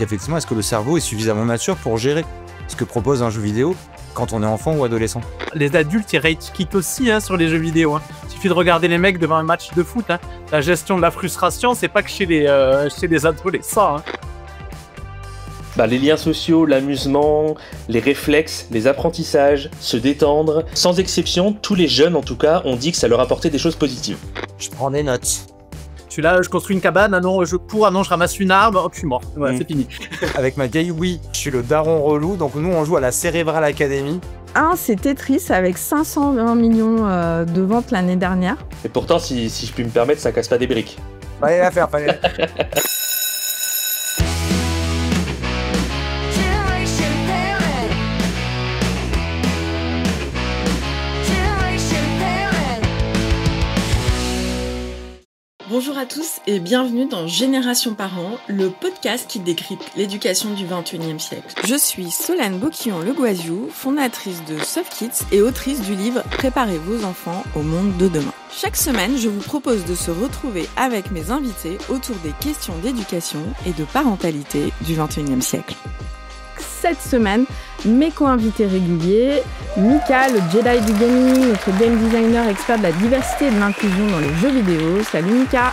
Effectivement, est-ce que le cerveau est suffisamment mature pour gérer ce que propose un jeu vidéo quand on est enfant ou adolescent? Les adultes, ils rage quittent aussi sur les jeux vidéo. Il suffit de regarder les mecs devant un match de foot. La gestion de la frustration, c'est pas que chez les adolescents. Les liens sociaux, l'amusement, les réflexes, les apprentissages, se détendre. Sans exception, tous les jeunes en tout cas ont dit que ça leur apportait des choses positives. Je prends des notes. Je suis là, je construis une cabane, je ramasse une arme, hop, je suis mort. Voilà, c'est fini. Avec ma vieille Wii, je suis le daron relou, donc nous on joue à la Cerebral Academy. C'est Tetris avec 520 millions de ventes l'année dernière. Et pourtant, si je puis me permettre, ça casse pas des briques. Fallait la faire, fallait. Bonjour à tous et bienvenue dans Génération Parents, le podcast qui décrypte l'éducation du XXIe siècle. Je suis Solane Boquillon-Legoisiou, fondatrice de Soft Kids et autrice du livre Préparez vos enfants au monde de demain. Chaque semaine, je vous propose de se retrouver avec mes invités autour des questions d'éducation et de parentalité du XXIe siècle. Cette semaine, mes co-invités réguliers, Mika, le Jedi du gaming, notre game designer expert de la diversité et de l'inclusion dans les jeux vidéo. Salut Mika.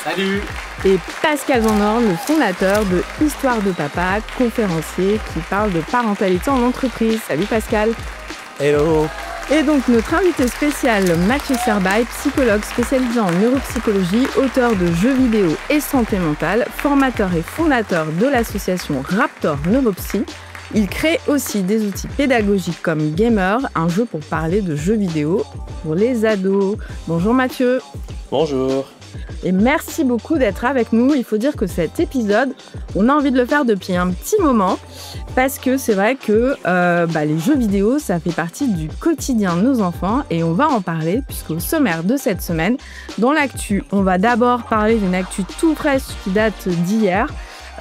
Salut. Et Pascal Van Horn, le fondateur de Histoire de Papa, conférencier qui parle de parentalité en entreprise. Salut Pascal. Hello. Et donc notre invité spécial, Mathieu Serbaille, psychologue spécialisé en neuropsychologie, auteur de jeux vidéo et santé mentale, formateur et fondateur de l'association Raptor Neuropsy. Il crée aussi des outils pédagogiques comme Gamer, un jeu pour parler de jeux vidéo pour les ados. Bonjour Mathieu. Bonjour. Et merci beaucoup d'être avec nous. Il faut dire que cet épisode, on a envie de le faire depuis un petit moment parce que c'est vrai que les jeux vidéo, ça fait partie du quotidien de nos enfants et on va en parler puisqu'au sommaire de cette semaine, dans l'actu, on va d'abord parler d'une actu tout fraîche qui date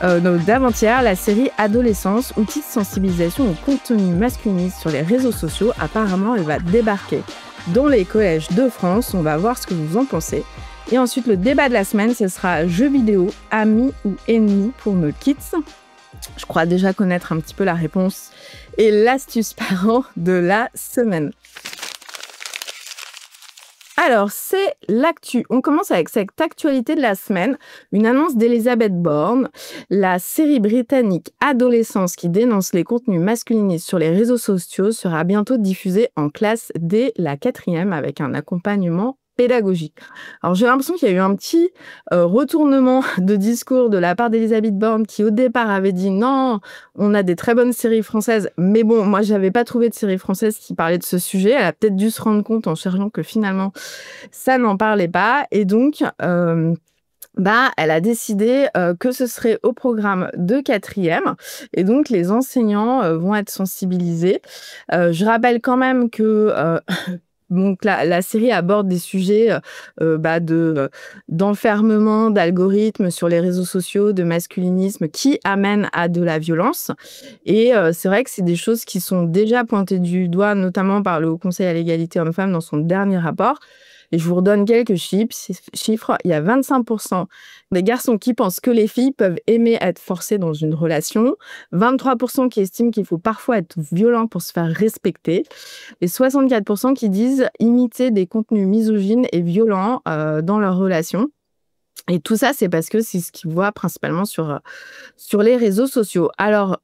d'avant-hier, la série Adolescence, outil de sensibilisation au contenu masculiniste sur les réseaux sociaux. Apparemment, elle va débarquer dans les collèges de France. On va voir ce que vous en pensez. Et ensuite, le débat de la semaine, ce sera jeux vidéo, amis ou ennemis pour nos kids. Je crois déjà connaître un petit peu la réponse. Et l'astuce parent de la semaine. Alors, c'est l'actu. On commence avec cette actualité de la semaine. Une annonce d'Elizabeth Bourne. La série britannique Adolescence qui dénonce les contenus masculinistes sur les réseaux sociaux sera bientôt diffusée en classe dès la 4e avec un accompagnement pédagogique. Alors j'ai l'impression qu'il y a eu un petit retournement de discours de la part d'Elizabeth Bourne qui au départ avait dit non, on a des très bonnes séries françaises, mais bon, moi j'avais pas trouvé de série française qui parlait de ce sujet. Elle a peut-être dû se rendre compte en cherchant que finalement ça n'en parlait pas et donc elle a décidé que ce serait au programme de 4e et donc les enseignants vont être sensibilisés. Je rappelle quand même que donc la série aborde des sujets d'enfermement, d'algorithmes sur les réseaux sociaux, de masculinisme qui amènent à de la violence. Et c'est vrai que c'est des choses qui sont déjà pointées du doigt, notamment par le Haut Conseil à l'égalité hommes-femmes dans son dernier rapport. Et je vous redonne quelques chiffres. Il y a 25% des garçons qui pensent que les filles peuvent aimer être forcées dans une relation, 23% qui estiment qu'il faut parfois être violent pour se faire respecter, et 64% qui disent imiter des contenus misogynes et violents dans leur relation. Et tout ça, c'est parce que c'est ce qu'ils voient principalement sur les réseaux sociaux. Alors,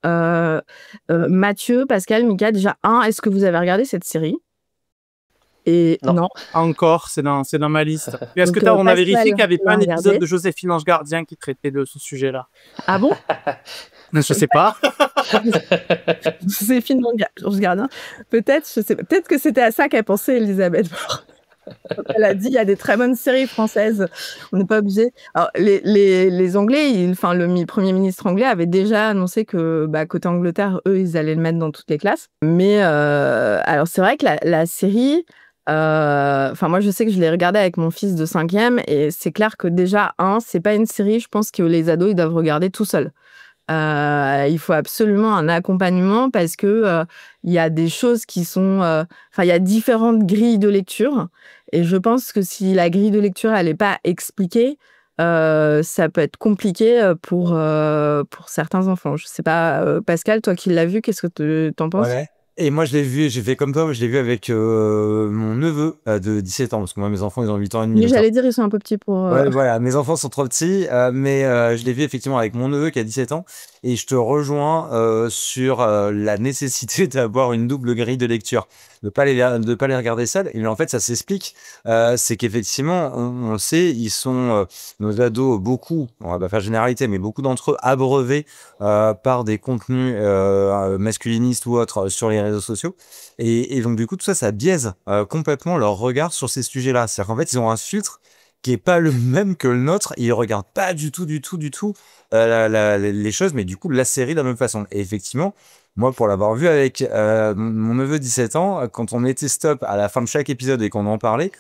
Mathieu, Pascal, Mika, déjà, est-ce que vous avez regardé cette série ? Et non. Encore, c'est dans ma liste. Est-ce que on a vérifié qu'il n'y avait pas un épisode de Joséphine Ange Gardien qui traitait de ce sujet-là? Ah bon? Je sais pas. Joséphine Ange Gardien. Peut-être, je sais pas. Peut-être que c'était à ça qu'a pensé Elisabeth Borne. Elle a dit il y a des très bonnes séries françaises. On n'est pas obligé. Alors, les Anglais, le Premier ministre anglais avait déjà annoncé que côté Angleterre, eux, ils allaient le mettre dans toutes les classes. Mais alors, c'est vrai que la série... moi, je sais que je l'ai regardée avec mon fils de 5e et c'est clair que déjà, c'est pas une série, je pense que les ados, ils doivent regarder tout seuls. Il faut absolument un accompagnement parce que il y a des choses qui sont... il y a différentes grilles de lecture et je pense que si la grille de lecture, elle n'est pas expliquée, ça peut être compliqué pour certains enfants. Je sais pas, Pascal, toi qui l'as vu, qu'est-ce que t'en penses? Ouais. Et moi, je l'ai vu, j'ai fait comme toi, je l'ai vu avec mon neveu de 17 ans, parce que moi, mes enfants, ils ont 8 ans et demi. Mais donc j'allais dire, ils sont un peu petits pour... Ouais, voilà, mes enfants sont trop petits, mais je l'ai vu effectivement avec mon neveu qui a 17 ans, et je te rejoins sur la nécessité d'avoir une double grille de lecture, de pas les regarder seuls. Et en fait, ça s'explique, c'est qu'effectivement, on le sait, ils sont nos ados, beaucoup, on va pas faire généralité, mais beaucoup d'entre eux abreuvés par des contenus masculinistes ou autres sur les réseaux sociaux, et donc du coup, tout ça, ça biaise complètement leur regard sur ces sujets-là. C'est-à-dire qu'en fait, ils ont un filtre qui est pas le même que le nôtre. Ils regardent pas du tout les choses, mais du coup la série de la même façon. Et effectivement, moi pour l'avoir vu avec mon neveu 17 ans, quand on était stop à la fin de chaque épisode et qu'on en parlait,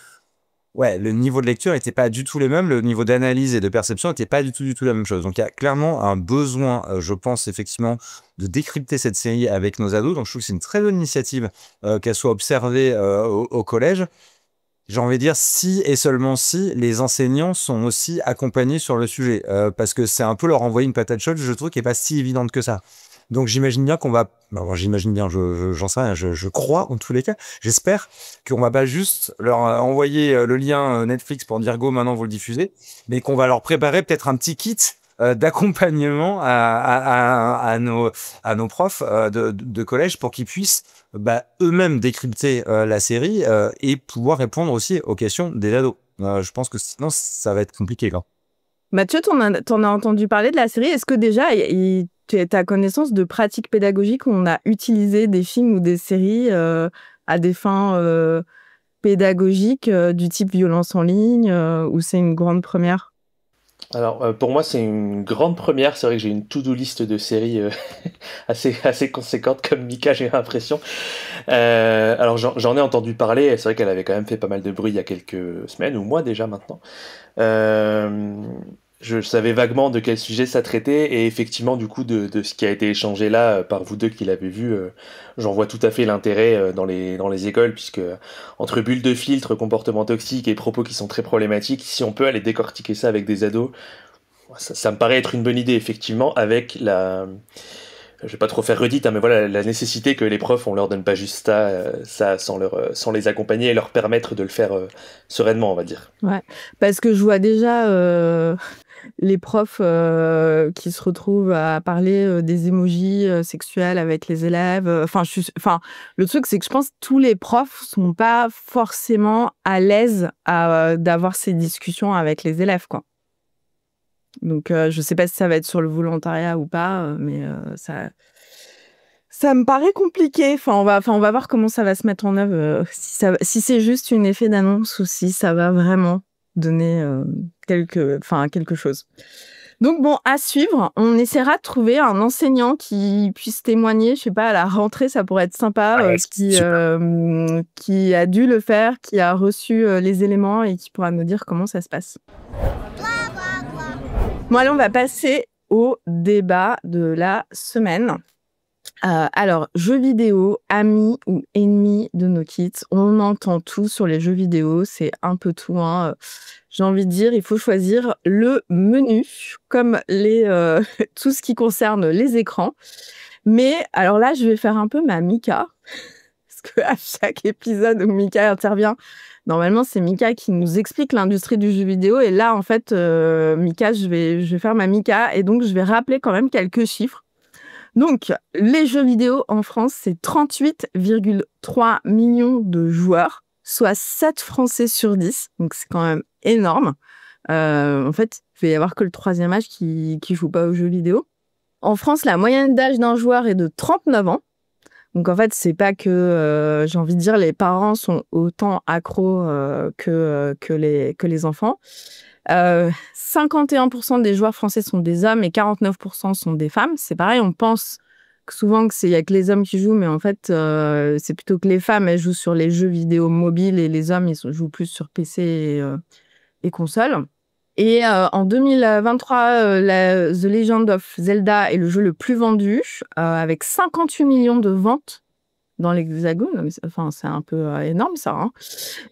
ouais, le niveau de lecture était pas du tout le même, le niveau d'analyse et de perception était pas du tout la même chose. Donc il y a clairement un besoin, je pense effectivement, de décrypter cette série avec nos ados. Donc je trouve que c'est une très bonne initiative qu'elle soit observée au collège. J'ai envie de dire si et seulement si les enseignants sont aussi accompagnés sur le sujet, parce que c'est un peu leur envoyer une patate chaude, je trouve, qui est pas si évidente que ça. Donc j'imagine bien qu'on va, bon, j'imagine bien, j'en sais rien, je crois en tous les cas, j'espère qu'on va pas juste leur envoyer le lien Netflix pour dire go, maintenant vous le diffusez, mais qu'on va leur préparer peut-être un petit kit d'accompagnement à nos profs de collège pour qu'ils puissent eux-mêmes décrypter la série et pouvoir répondre aussi aux questions des ados. Je pense que sinon, ça va être compliqué, quoi. Mathieu, t'en as entendu parler de la série. Est-ce que déjà, tu as connaissance de pratiques pédagogiques où on a utilisé des films ou des séries à des fins pédagogiques du type violence en ligne, ou c'est une grande première? Alors, pour moi, c'est une grande première. C'est vrai que j'ai une to-do list de séries assez conséquente, comme Mika, j'ai l'impression. Alors, j'en ai entendu parler. C'est vrai qu'elle avait quand même fait pas mal de bruit il y a quelques semaines, ou mois déjà maintenant. Je savais vaguement de quel sujet ça traitait, et effectivement, du coup, de ce qui a été échangé là par vous deux qui l'avez vu, j'en vois tout à fait l'intérêt dans les écoles, puisque entre bulles de filtre, comportements toxiques et propos qui sont très problématiques, si on peut aller décortiquer ça avec des ados, ça me paraît être une bonne idée, effectivement, avec je vais pas trop faire redite, hein, mais voilà, la nécessité que les profs, on leur donne pas juste ça sans les accompagner et leur permettre de le faire sereinement, on va dire. Ouais, parce que je vois déjà les profs qui se retrouvent à parler des émojis sexuels avec les élèves. Enfin, le truc, c'est que je pense que tous les profs sont pas forcément à l'aise d'avoir ces discussions avec les élèves, quoi. Donc, je sais pas si ça va être sur le volontariat ou pas, mais ça me paraît compliqué. Enfin, on va voir comment ça va se mettre en œuvre, si c'est juste un effet d'annonce ou si ça va vraiment donner quelque chose. Donc bon, à suivre. On essaiera de trouver un enseignant qui puisse témoigner. Je sais pas, à la rentrée, ça pourrait être sympa, Ouais, qui a dû le faire, qui a reçu les éléments et qui pourra nous dire comment ça se passe. Bon, allez, on va passer au débat de la semaine. Alors, jeux vidéo, amis ou ennemis de nos kids, on entend tout sur les jeux vidéo, c'est un peu tout, hein. J'ai envie de dire, il faut choisir le menu, comme tout ce qui concerne les écrans. Mais alors là, je vais faire un peu ma Mika, parce qu'à chaque épisode où Mika intervient, normalement, c'est Mika qui nous explique l'industrie du jeu vidéo. Et là, en fait, Mika, je vais faire ma Mika, et donc je vais rappeler quand même quelques chiffres. Donc, les jeux vidéo en France, c'est 38,3 millions de joueurs, soit 7 Français sur 10. Donc, c'est quand même énorme. En fait, il va y avoir que le troisième âge qui joue pas aux jeux vidéo. En France, la moyenne d'âge d'un joueur est de 39 ans. Donc, en fait, c'est pas que, j'ai envie de dire, les parents sont autant accros que les enfants. 51% des joueurs français sont des hommes et 49% sont des femmes. C'est pareil, on pense souvent qu'il n'y a que les hommes qui jouent, mais en fait, c'est plutôt que les femmes, elles jouent sur les jeux vidéo mobiles et les hommes, ils jouent plus sur PC et console. Et en 2023, The Legend of Zelda est le jeu le plus vendu, avec 58 millions de ventes dans l'Hexagone. Enfin, c'est un peu énorme, ça. Hein.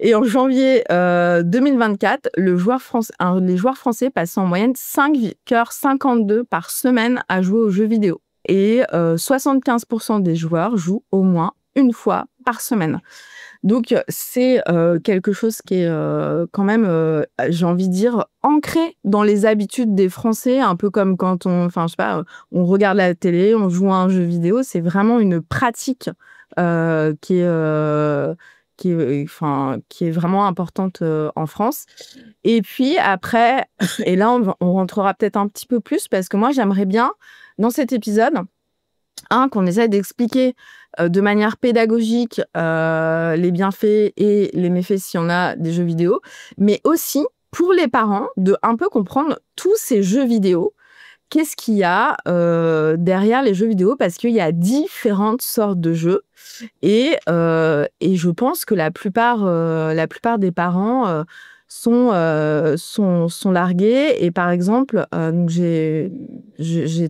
Et en janvier 2024, les joueurs français passaient en moyenne 5h52 par semaine à jouer aux jeux vidéo. Et 75% des joueurs jouent au moins une fois par semaine. Donc, c'est quelque chose qui est quand même, j'ai envie de dire, ancré dans les habitudes des Français, un peu comme quand on regarde la télé, on joue à un jeu vidéo. C'est vraiment une pratique qui est vraiment importante en France. Et puis après, et là, on rentrera peut-être un petit peu plus, parce que moi, j'aimerais bien, dans cet épisode, qu'on essaie d'expliquer de manière pédagogique les bienfaits et les méfaits, s'il y en a, des jeux vidéo, mais aussi pour les parents de un peu comprendre tous ces jeux vidéo. Qu'est-ce qu'il y a derrière les jeux vidéo, parce qu'il y a différentes sortes de jeux et je pense que la plupart des parents sont largués. Et par exemple, donc j'ai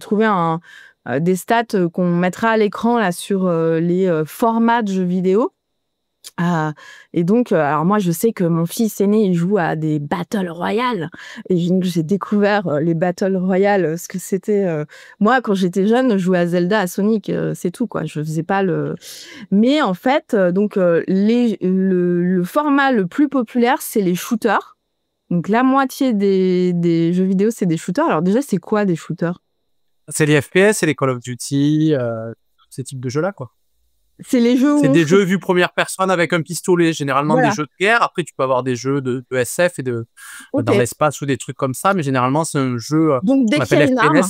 trouvé des stats qu'on mettra à l'écran là sur les formats de jeux vidéo. Et donc, alors moi, je sais que mon fils aîné, il joue à des Battle Royale. Et j'ai découvert les Battle Royale, ce que c'était. Moi, quand j'étais jeune, je jouais à Zelda, à Sonic, c'est tout, quoi. Je faisais pas le... Mais en fait, le format le plus populaire, c'est les shooters. Donc, la moitié des jeux vidéo, c'est des shooters. Alors déjà, c'est quoi des shooters ? C'est les FPS, c'est les Call of Duty, ces types de jeux-là, quoi. C'est les jeux. C'est des jeux vus première personne avec un pistolet, généralement Voilà. des jeux de guerre. Après, tu peux avoir des jeux de SF et dans l'espace ou des trucs comme ça, mais généralement, c'est un jeu Donc, dès qu'il y a une arme.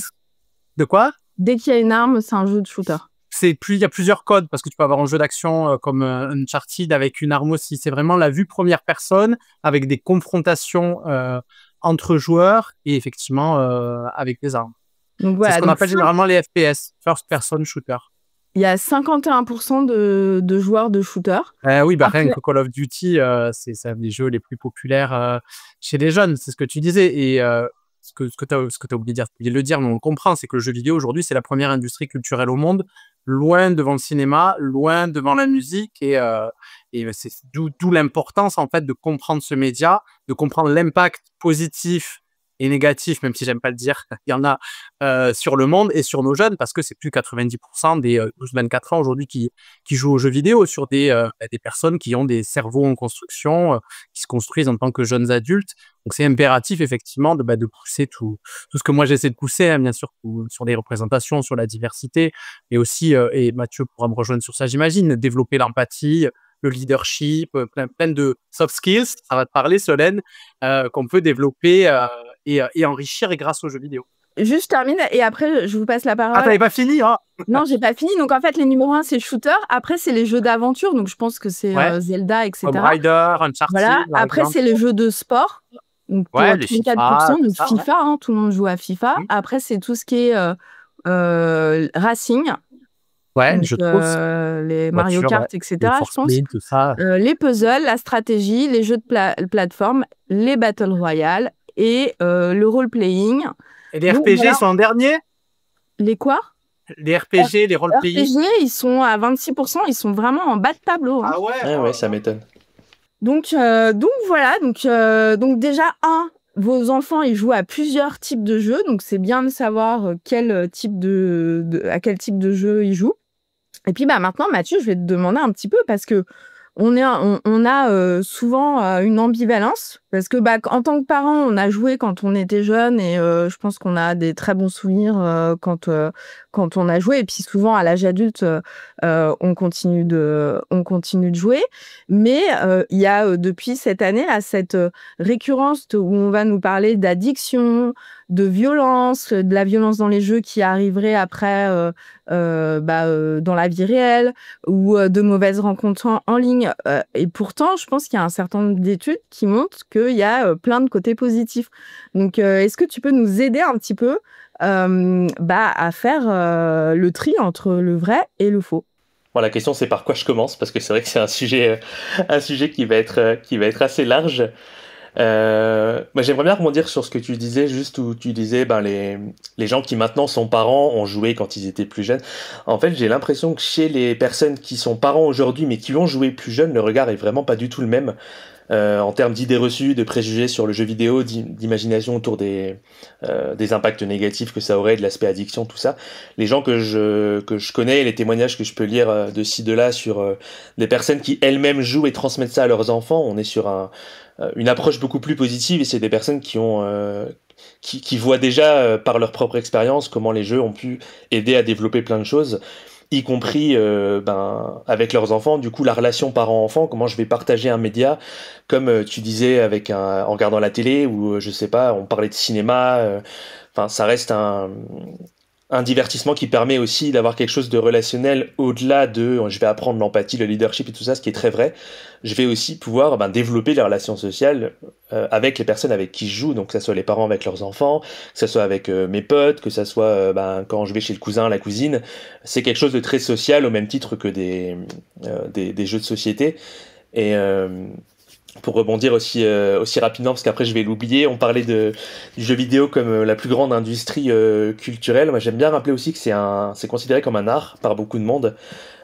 De quoi ? Dès qu'il y a une arme, c'est un jeu de shooter. Il y a plusieurs codes, parce que tu peux avoir un jeu d'action comme Uncharted avec une arme aussi. C'est vraiment la vue première personne avec des confrontations entre joueurs et effectivement avec des armes. Donc, voilà, c'est ce qu'on appelle généralement les FPS, First Person Shooter. Il y a 51% de joueurs de shooter. Oui, rien que Call of Duty, c'est un des jeux les plus populaires chez les jeunes, c'est ce que tu disais. Et ce que tu as oublié de le dire, mais on le comprend, c'est que le jeu vidéo aujourd'hui, c'est la première industrie culturelle au monde, loin devant le cinéma, loin devant la musique. Et c'est d'où l'importance, en fait, de comprendre ce média, de comprendre l'impact positif et négatif, même si j'aime pas le dire, il y en a sur le monde et sur nos jeunes, parce que c'est plus 90% des 12-24 ans aujourd'hui qui jouent aux jeux vidéo, sur des personnes qui ont des cerveaux en construction, qui se construisent en tant que jeunes adultes. Donc c'est impératif effectivement de pousser tout ce que moi j'essaie de pousser, hein, bien sûr, sur les représentations, sur la diversité, mais aussi, et Mathieu pourra me rejoindre sur ça, j'imagine, développer l'empathie, le leadership, plein de soft skills, ça va te parler, Solène, qu'on peut développer et enrichir grâce aux jeux vidéo. Juste, je termine et après, je vous passe la parole. Ah, t'avais pas fini, hein? Non, j'ai pas fini. Donc, en fait, les numéros 1, c'est shooter. Après, c'est les jeux d'aventure. Donc, je pense que c'est Zelda, etc. Comme Rider, Uncharted. Voilà. Après, c'est les jeux de sport. Donc, pour 34%, donc FIFA, hein, tout le monde joue à FIFA. Après, c'est tout ce qui est racing. Ouais, donc, je trouve. Les Mario Kart, etc. Je pense. Tout ça. Les puzzles, la stratégie, les jeux de plateforme, les Battle Royale et le role-playing. Et les RPG sont en dernier? Les quoi? Les RPG, les role-playing. RPG, ils sont à 26%, ils sont vraiment en bas de tableau. Hein. Ah ouais? Ouais, ça m'étonne. Donc voilà, donc déjà, vos enfants, ils jouent à plusieurs types de jeux, donc c'est bien de savoir à quel type de jeu ils jouent. Et puis maintenant, Mathieu, je vais te demander un petit peu, parce que on a souvent une ambivalence, parce que en tant que parent, on a joué quand on était jeune, et je pense qu'on a des très bons souvenirs quand on a joué, et puis souvent à l'âge adulte, on continue de jouer. Mais il y a depuis cette année là cette récurrence où on va nous parler d'addiction, de violence, de la violence dans les jeux qui arriverait après dans la vie réelle, ou de mauvaises rencontres en ligne. Et pourtant, je pense qu'il y a un certain nombre d'études qui montrent qu'il y a plein de côtés positifs. Donc, est-ce que tu peux nous aider un petit peu à faire le tri entre le vrai et le faux? Bon, la question, c'est par quoi je commence, parce que c'est vrai que c'est un sujet qui va être assez large. Moi, j'aimerais bien rebondir sur ce que tu disais, juste où tu disais les gens qui maintenant sont parents ont joué quand ils étaient plus jeunes. En fait, j'ai l'impression que chez les personnes qui sont parents aujourd'hui mais qui ont joué plus jeunes, le regard est vraiment pas du tout le même. En termes d'idées reçues, de préjugés sur le jeu vidéo, d'imagination autour des impacts négatifs que ça aurait, de l'aspect addiction, tout ça. Les gens que je connais, les témoignages que je peux lire de ci, de là sur des personnes qui elles-mêmes jouent et transmettent ça à leurs enfants, on est sur une approche beaucoup plus positive et c'est des personnes qui voient déjà par leur propre expérience comment les jeux ont pu aider à développer plein de choses, y compris avec leurs enfants. Du coup, la relation parent-enfant, comment je vais partager un média, comme tu disais en regardant la télé, ou je sais pas, on parlait de cinéma. Enfin, ça reste un divertissement qui permet aussi d'avoir quelque chose de relationnel au-delà de je vais apprendre l'empathie, le leadership et tout ça, ce qui est très vrai. Je vais aussi pouvoir développer les relations sociales avec les personnes avec qui je joue, donc que ce soit les parents avec leurs enfants, que ce soit avec mes potes, que ce soit quand je vais chez le cousin, la cousine. C'est quelque chose de très social au même titre que des jeux de société. Et pour rebondir aussi rapidement, parce qu'après je vais l'oublier, on parlait du jeu vidéo comme la plus grande industrie culturelle. Moi j'aime bien rappeler aussi que c'est considéré comme un art par beaucoup de monde,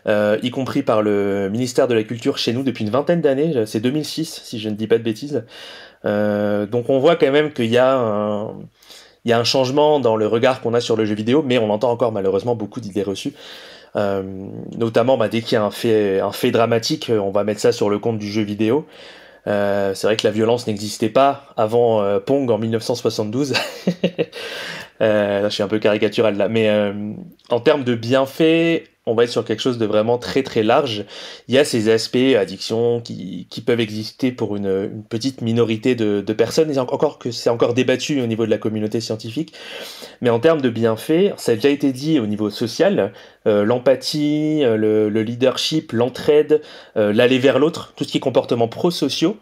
y compris par le ministère de la Culture chez nous depuis une vingtaine d'années, c'est 2006 si je ne dis pas de bêtises. Donc on voit quand même qu'il y a un changement dans le regard qu'on a sur le jeu vidéo, mais on entend encore malheureusement beaucoup d'idées reçues. Notamment dès qu'il y a un fait dramatique, on va mettre ça sur le compte du jeu vidéo. C'est vrai que la violence n'existait pas avant Pong en 1972. Là, je suis un peu caricatural là, mais en termes de bienfaits, on va être sur quelque chose de vraiment très très large. Il y a ces aspects addiction qui peuvent exister pour une petite minorité de personnes, et encore que c'est encore débattu au niveau de la communauté scientifique. Mais en termes de bienfaits, ça a déjà été dit au niveau social, l'empathie, le leadership, l'entraide, l'aller vers l'autre, tout ce qui est comportements prosociaux.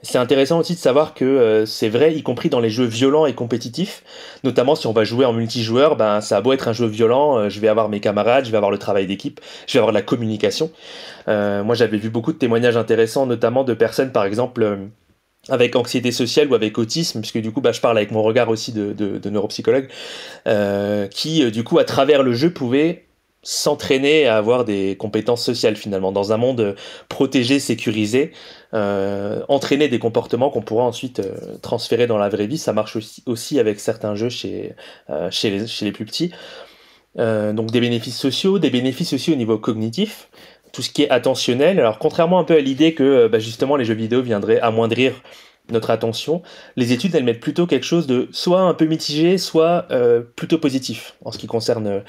C'est intéressant aussi de savoir que c'est vrai, y compris dans les jeux violents et compétitifs, notamment si on va jouer en multijoueur, ça a beau être un jeu violent, je vais avoir mes camarades, je vais avoir le travail d'équipe, je vais avoir de la communication. Moi j'avais vu beaucoup de témoignages intéressants, notamment de personnes par exemple avec anxiété sociale ou avec autisme, puisque du coup je parle avec mon regard aussi de neuropsychologue, qui du coup à travers le jeu pouvaient s'entraîner à avoir des compétences sociales finalement, dans un monde protégé, sécurisé, entraîner des comportements qu'on pourra ensuite transférer dans la vraie vie. Ça marche aussi avec certains jeux chez les plus petits. Donc des bénéfices sociaux, des bénéfices aussi au niveau cognitif, tout ce qui est attentionnel. Alors contrairement un peu à l'idée que justement les jeux vidéo viendraient amoindrir notre attention, les études elles mettent plutôt quelque chose de soit un peu mitigé, soit plutôt positif en ce qui concerne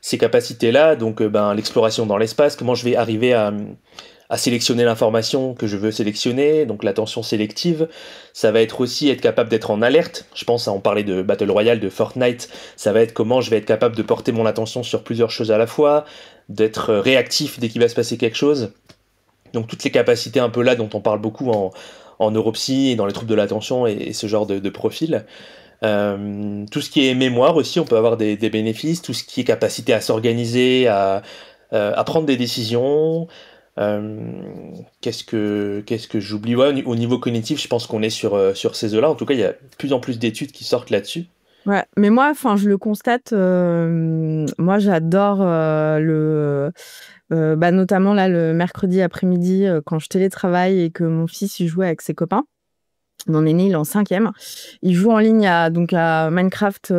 ces capacités-là. Donc l'exploration dans l'espace, comment je vais arriver à sélectionner l'information que je veux sélectionner, donc l'attention sélective. Ça va être aussi être capable d'être en alerte. Je pense, on parlait de Battle Royale, de Fortnite, ça va être comment je vais être capable de porter mon attention sur plusieurs choses à la fois, d'être réactif dès qu'il va se passer quelque chose. Donc toutes les capacités un peu là dont on parle beaucoup en neuropsy et dans les troubles de l'attention et ce genre de profil. Tout ce qui est mémoire aussi, on peut avoir des bénéfices, tout ce qui est capacité à s'organiser, à prendre des décisions. Qu'est-ce que j'oublie? Ouais, au niveau cognitif, je pense qu'on est sur ces eaux-là. En tout cas, il y a de plus en plus d'études qui sortent là-dessus. Ouais, mais moi, je le constate, moi j'adore notamment là le mercredi après-midi quand je télétravaille et que mon fils il jouait avec ses copains. Mon aîné, il est en 5e. Il joue en ligne à Minecraft,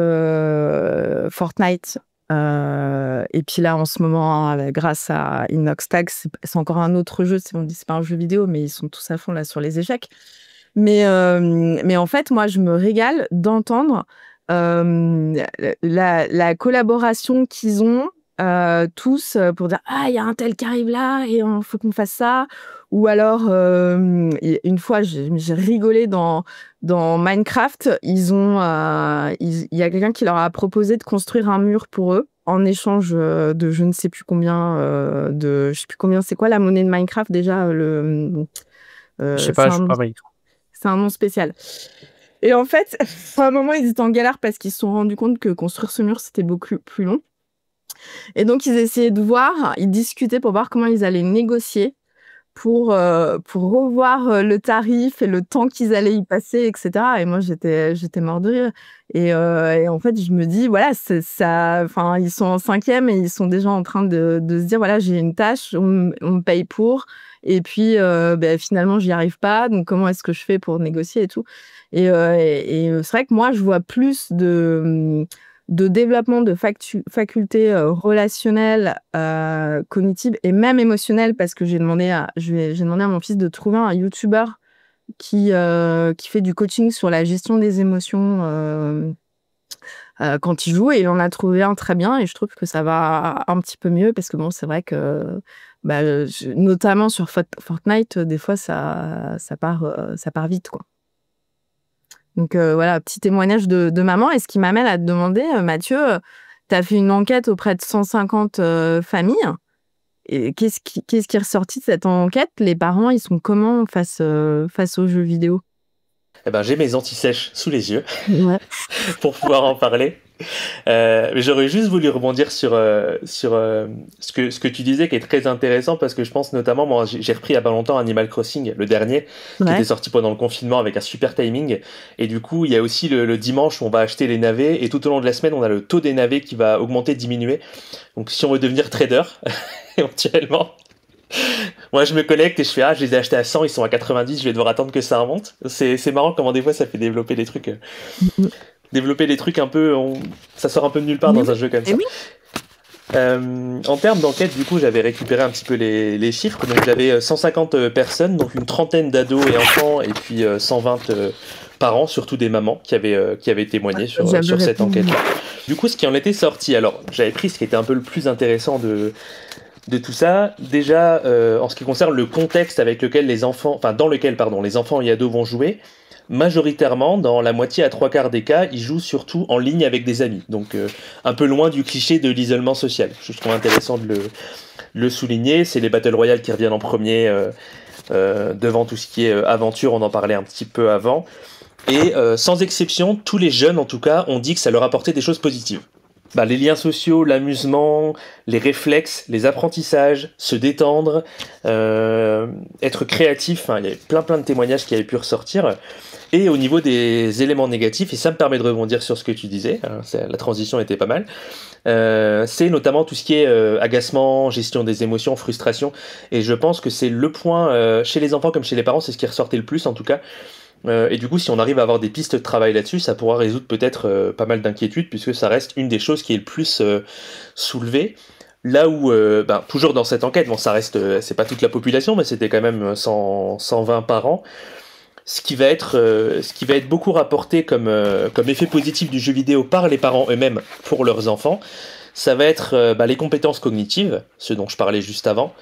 Fortnite. Et puis là, en ce moment, grâce à Inoxtag, c'est encore un autre jeu. On dit c'est pas un jeu vidéo, mais ils sont tous à fond là sur les échecs. Mais en fait, moi, je me régale d'entendre la collaboration qu'ils ont tous pour dire il y a un tel qui arrive là et il faut qu'on fasse ça. Ou alors une fois j'ai rigolé dans Minecraft, il y a quelqu'un qui leur a proposé de construire un mur pour eux en échange de je ne sais plus combien c'est quoi la monnaie de Minecraft déjà je sais pas, c'est un nom spécial. Et en fait, à un moment, ils étaient en galère parce qu'ils se sont rendus compte que construire ce mur, c'était beaucoup plus long. Et donc, ils essayaient de voir, ils discutaient pour voir comment ils allaient négocier pour revoir le tarif et le temps qu'ils allaient y passer, etc. Et moi, j'étais mort de rire. Et en fait, je me dis, voilà, enfin, ils sont en 5e et ils sont déjà en train de se dire, voilà, j'ai une tâche, on me paye pour. Et puis, finalement, j'y arrive pas. Donc, comment est-ce que je fais pour négocier et tout? Et c'est vrai que moi, je vois plus de développement de facultés relationnelles, cognitives et même émotionnelles, parce que j'ai demandé à mon fils de trouver un YouTuber qui fait du coaching sur la gestion des émotions quand il joue, et il en a trouvé un très bien, et je trouve que ça va un petit peu mieux, parce que bon, c'est vrai que notamment sur Fortnite, des fois ça part vite, quoi. Donc voilà, petit témoignage de maman. Et ce qui m'amène à te demander, Mathieu, tu as fait une enquête auprès de 150 familles. Et qu'est-ce qui est ressorti de cette enquête? Les parents, ils sont comment face aux jeux vidéo? Eh ben, j'ai mes anti-sèches sous les yeux Ouais. pour pouvoir en parler. Mais j'aurais juste voulu rebondir sur ce que tu disais, qui est très intéressant, parce que je pense notamment, moi j'ai repris il y a pas longtemps Animal Crossing, le dernier, qui était sorti pendant le confinement avec un super timing, et du coup il y a aussi le dimanche où on va acheter les navets, et tout au long de la semaine on a le taux des navets qui va augmenter, diminuer. Donc si on veut devenir trader éventuellement, moi je me connecte et je fais je les ai achetés à 100, ils sont à 90, je vais devoir attendre que ça remonte. C'est marrant comment des fois ça fait développer des trucs un peu, ça sort un peu de nulle part dans un jeu comme ça. Oui. En termes d'enquête, du coup, j'avais récupéré un petit peu les chiffres. Donc j'avais 150 personnes, donc une trentaine d'ados et enfants, et puis 120 parents, surtout des mamans, qui avaient témoigné sur cette enquête-là. Du coup, ce qui en était sorti, alors j'avais pris ce qui était un peu le plus intéressant de tout ça. Déjà, en ce qui concerne le contexte avec lequel les enfants et ados vont jouer, majoritairement, dans la moitié à 3/4 des cas, ils jouent surtout en ligne avec des amis. Donc un peu loin du cliché de l'isolement social. Je trouve intéressant de le souligner. C'est les Battle Royale qui reviennent en premier devant tout ce qui est aventure, on en parlait un petit peu avant. Et sans exception, tous les jeunes en tout cas ont dit que ça leur apportait des choses positives. Les liens sociaux, l'amusement, les réflexes, les apprentissages, se détendre, être créatif, il y avait plein de témoignages qui avaient pu ressortir. Et au niveau des éléments négatifs, et ça me permet de rebondir sur ce que tu disais, la transition était pas mal, c'est notamment tout ce qui est agacement, gestion des émotions, frustration, et je pense que c'est le point, chez les enfants comme chez les parents, c'est ce qui ressortait le plus en tout cas. Et du coup, si on arrive à avoir des pistes de travail là-dessus, ça pourra résoudre peut-être pas mal d'inquiétudes, puisque ça reste une des choses qui est le plus soulevée. Là où, toujours dans cette enquête, ça reste, c'est pas toute la population, mais c'était quand même 120 par an. Ce qui va être beaucoup rapporté comme effet positif du jeu vidéo par les parents eux-mêmes pour leurs enfants, ça va être les compétences cognitives, ce dont je parlais juste avant.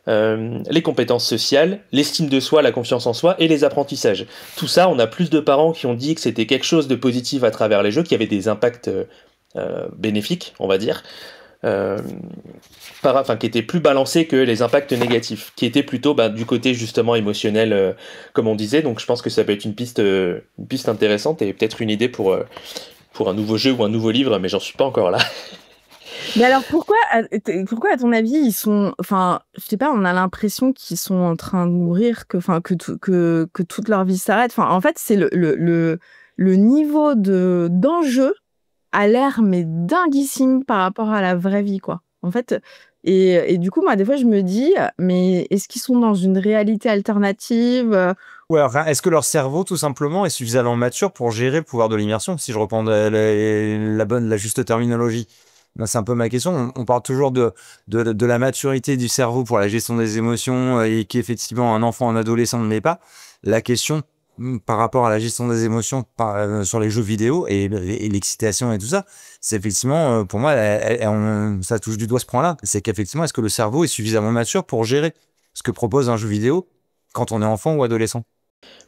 Les compétences sociales, l'estime de soi, la confiance en soi et les apprentissages. Tout ça, on a plus de parents qui ont dit que c'était quelque chose de positif à travers les jeux, qui avait des impacts bénéfiques, on va dire, qui étaient plus balancés que les impacts négatifs, qui étaient plutôt du côté justement émotionnel, comme on disait. Donc je pense que ça peut être une piste intéressante et peut-être une idée pour un nouveau jeu ou un nouveau livre, mais j'en suis pas encore là. Mais alors pourquoi à ton avis ils sont, je sais pas, on a l'impression qu'ils sont en train de mourir, que toute leur vie s'arrête. En fait, c'est le niveau d'enjeu a l'air mais dinguissime par rapport à la vraie vie, quoi. En fait, et du coup, moi des fois je me dis, mais est-ce qu'ils sont dans une réalité alternative? Ou alors, est-ce que leur cerveau, tout simplement, est suffisamment mature pour gérer le pouvoir de l'immersion, si je reprends la juste terminologie? C'est un peu ma question. On parle toujours de la maturité du cerveau pour la gestion des émotions, et qu'effectivement un enfant, un adolescent ne l'est pas. La question par rapport à la gestion des émotions sur les jeux vidéo et l'excitation et tout ça, c'est effectivement, pour moi, ça touche du doigt ce point-là. C'est qu'effectivement, est-ce que le cerveau est suffisamment mature pour gérer ce que propose un jeu vidéo quand on est enfant ou adolescent?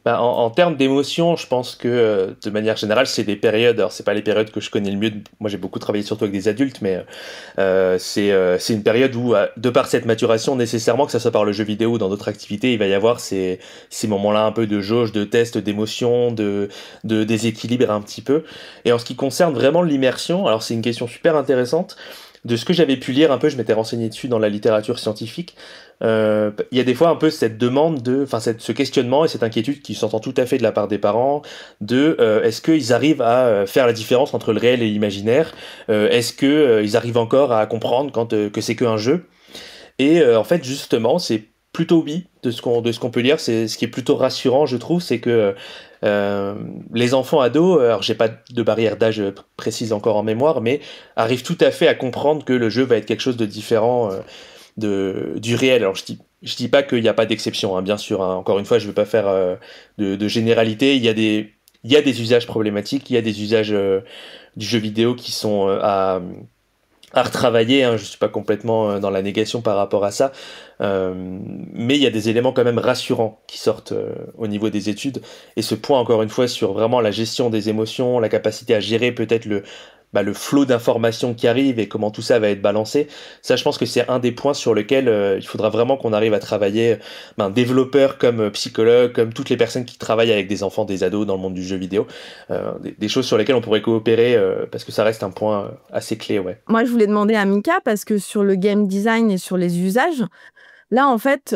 En termes d'émotion, je pense que de manière générale, c'est des périodes. Alors, c'est pas les périodes que je connais le mieux. Moi, j'ai beaucoup travaillé surtout avec des adultes, mais c'est une période où, de par cette maturation, nécessairement, que ça soit par le jeu vidéo ou dans d'autres activités, il va y avoir ces moments-là un peu de jauge, de test, d'émotion, de déséquilibre un petit peu. Et en ce qui concerne vraiment l'immersion, alors c'est une question super intéressante. de ce que j'avais pu lire un peu, je m'étais renseigné dessus dans la littérature scientifique, il y a des fois un peu cette demande ce questionnement et cette inquiétude qui s'entend tout à fait de la part des parents est-ce qu'ils arrivent à faire la différence entre le réel et l'imaginaire, est-ce que ils arrivent encore à comprendre que c'est qu'un jeu, et en fait justement c'est plutôt oui de ce qu'on peut lire. C'est ce qui est plutôt rassurant, je trouve, c'est que les enfants ados, alors j'ai pas de barrière d'âge précise encore en mémoire, mais arrivent tout à fait à comprendre que le jeu va être quelque chose de différent du réel. Alors je dis pas qu'il n'y a pas d'exception, hein, bien sûr, hein. Encore une fois, je veux pas faire de généralité. Il y a des usages problématiques, il y a des usages du jeu vidéo qui sont à retravailler, hein. Je suis pas complètement dans la négation par rapport à ça, mais il y a des éléments quand même rassurants qui sortent au niveau des études, et ce point encore une fois sur vraiment la gestion des émotions, la capacité à gérer peut-être le flot d'informations qui arrive et comment tout ça va être balancé. Ça, je pense que c'est un des points sur lequel il faudra vraiment qu'on arrive à travailler, développeurs comme psychologues, comme toutes les personnes qui travaillent avec des enfants, des ados dans le monde du jeu vidéo, des choses sur lesquelles on pourrait coopérer, parce que ça reste un point assez clé, ouais. Moi, je voulais demander à Mika, parce que sur le game design et sur les usages, là, en fait,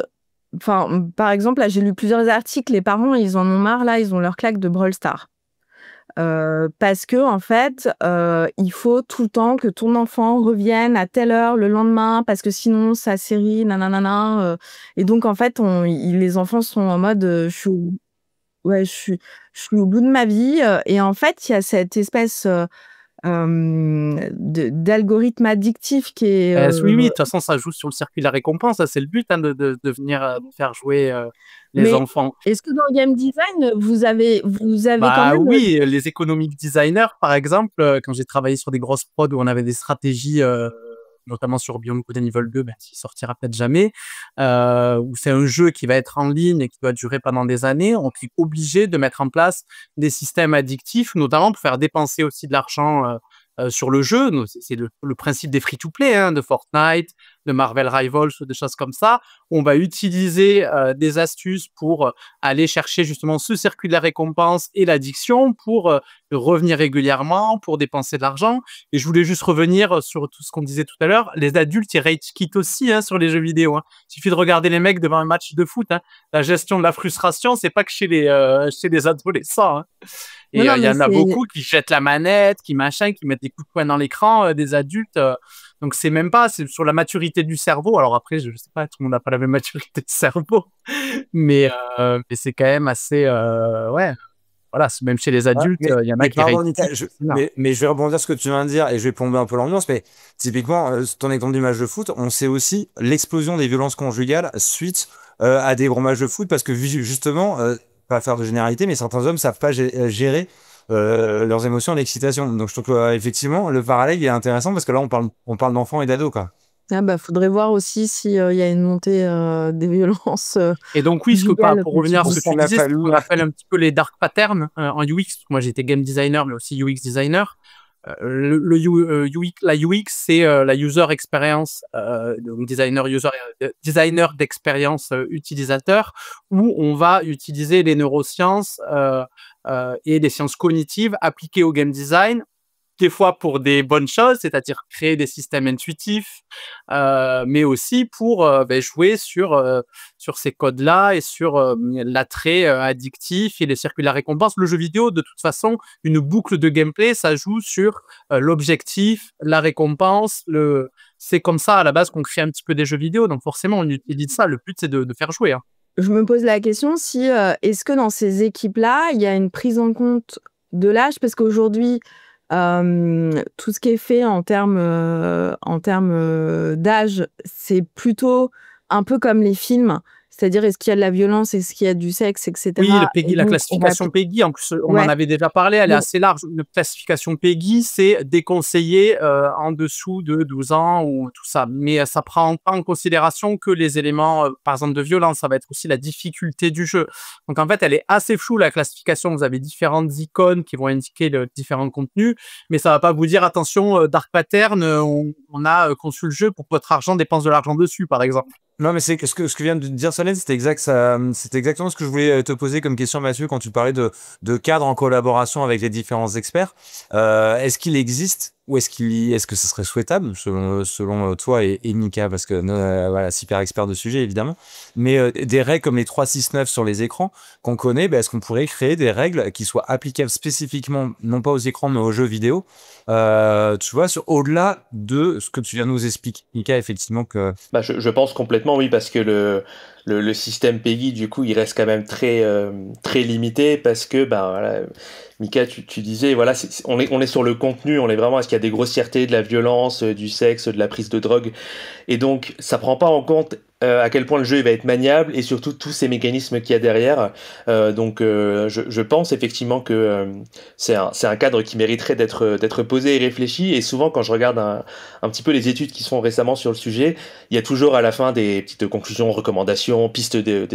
par exemple, là, j'ai lu plusieurs articles, les parents, ils en ont marre, là, ils ont leur claque de Brawl Stars. Parce que en fait, il faut tout le temps que ton enfant revienne à telle heure le lendemain, parce que sinon sa série nanana. Et donc en fait, les enfants sont en mode je suis au bout de ma vie. Et en fait, il y a cette espèce d'algorithme addictif qui est. Oui, de toute façon, ça joue sur le circuit de la récompense. Ça, c'est le but, hein, de venir faire jouer les enfants. Est-ce que dans le game design, vous avez quand même... Oui, les economic designers, par exemple, quand j'ai travaillé sur des grosses prods où on avait des stratégies, notamment sur Beyond Good and Evil 2, qui sortira peut-être jamais, où c'est un jeu qui va être en ligne et qui doit durer pendant des années, on est obligé de mettre en place des systèmes addictifs, notamment pour faire dépenser aussi de l'argent sur le jeu. C'est le principe des free-to-play, hein, de Fortnite, de Marvel Rivals, des choses comme ça. On va utiliser des astuces pour aller chercher justement ce circuit de la récompense et l'addiction pour revenir régulièrement, pour dépenser de l'argent. Et je voulais juste revenir sur tout ce qu'on disait tout à l'heure. Les adultes, ils rage quittent aussi, hein, sur les jeux vidéo, hein. Il suffit de regarder les mecs devant un match de foot, hein. La gestion de la frustration, c'est pas que chez les adolescents, hein. Et il y en a beaucoup qui jettent la manette, qui mettent des coups de poing dans l'écran, des adultes. Donc c'est sur la maturité du cerveau. Alors après, je sais pas, tout le monde n'a pas la même maturité de cerveau, mais c'est quand même assez, ouais. Voilà, même chez les adultes, il y en a qui mais je vais rebondir sur ce que tu viens de dire et je vais plomber un peu l'ambiance. Mais typiquement, ton exemple du match de foot, on sait aussi l'explosion des violences conjugales suite à des gros matchs de foot, parce que justement, pas faire de généralité, mais certains hommes savent pas gérer leurs émotions, l'excitation. Donc je trouve que effectivement le parallèle est intéressant, parce que là on parle d'enfants et d'ados, quoi. Faudrait voir aussi s'il y a une montée des violences. Et donc oui, pour revenir à ce que tu disais, ce qu'on appelle un petit peu les dark patterns en UX. Moi j'étais game designer, mais aussi UX designer. La UX, c'est la user experience, donc designer d'expérience utilisateur, où on va utiliser les neurosciences et les sciences cognitives appliquées au game design, des fois pour des bonnes choses, c'est-à-dire créer des systèmes intuitifs, mais aussi pour jouer sur ces codes-là et sur l'attrait addictif et les circuits de la récompense. Le jeu vidéo, de toute façon, une boucle de gameplay, ça joue sur l'objectif, la récompense. C'est comme ça, à la base, qu'on crée un petit peu des jeux vidéo. Donc forcément, on utilise ça. Le but, c'est de faire jouer, hein. Je me pose la question si est-ce que dans ces équipes-là, il y a une prise en compte de l'âge, parce qu'aujourd'hui, tout ce qui est fait en termes d'âge, c'est plutôt un peu comme les films. C'est-à-dire, est-ce qu'il y a de la violence, est-ce qu'il y a du sexe, etc. Oui, le PEGI, la classification PEGI, en plus, on en avait déjà parlé, elle est assez large. Une classification PEGI, c'est déconseillé en dessous de 12 ans ou tout ça. Mais ça prend pas en considération que les éléments, par exemple, de violence, ça va être aussi la difficulté du jeu. Donc, en fait, elle est assez floue, la classification. Vous avez différentes icônes qui vont indiquer différents contenus, mais ça va pas vous dire, attention, Dark Pattern, on a conçu le jeu pour que votre argent dépense de l'argent dessus, par exemple. Non, mais c'est ce que vient de dire Solène, c'était exactement ce que je voulais te poser comme question, Mathieu, quand tu parlais de cadre en collaboration avec les différents experts. Est-ce qu'il existe où est-ce que ce serait souhaitable selon toi et Mika, parce que voilà, super expert de sujet évidemment, mais des règles comme les 3-6-9 sur les écrans qu'on connaît, est-ce qu'on pourrait créer des règles qui soient applicables spécifiquement, non pas aux écrans mais aux jeux vidéo, tu vois, au-delà de ce que tu viens de nous expliquer, Mika, effectivement que... Je pense complètement, oui, parce que le système PEGI, du coup, il reste quand même très limité, parce que, voilà, Mika, tu disais, voilà, on est sur le contenu, on est vraiment, est-ce qu'il y a des grossièretés, de la violence, du sexe, de la prise de drogue, et donc ça prend pas en compte à quel point le jeu il va être maniable, et surtout tous ces mécanismes qu'il y a derrière. Je pense effectivement que c'est un cadre qui mériterait d'être posé et réfléchi, et souvent quand je regarde un petit peu les études qui se font récemment sur le sujet, il y a toujours à la fin des petites conclusions, recommandations, pistes des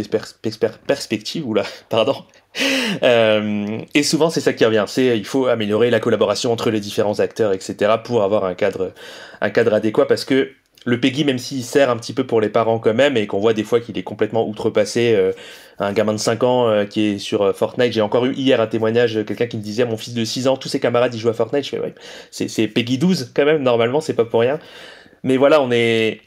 perspectives, pardon. Et souvent c'est ça qui revient, il faut améliorer la collaboration entre les différents acteurs, etc., pour avoir un cadre adéquat, parce que le PEGI, même s'il sert un petit peu pour les parents quand même, et qu'on voit des fois qu'il est complètement outrepassé, un gamin de 5 ans qui est sur Fortnite, j'ai encore eu hier un témoignage, quelqu'un qui me disait, mon fils de 6 ans, tous ses camarades ils jouent à Fortnite, je fais ouais, c'est PEGI 12 quand même, normalement c'est pas pour rien, mais voilà, on est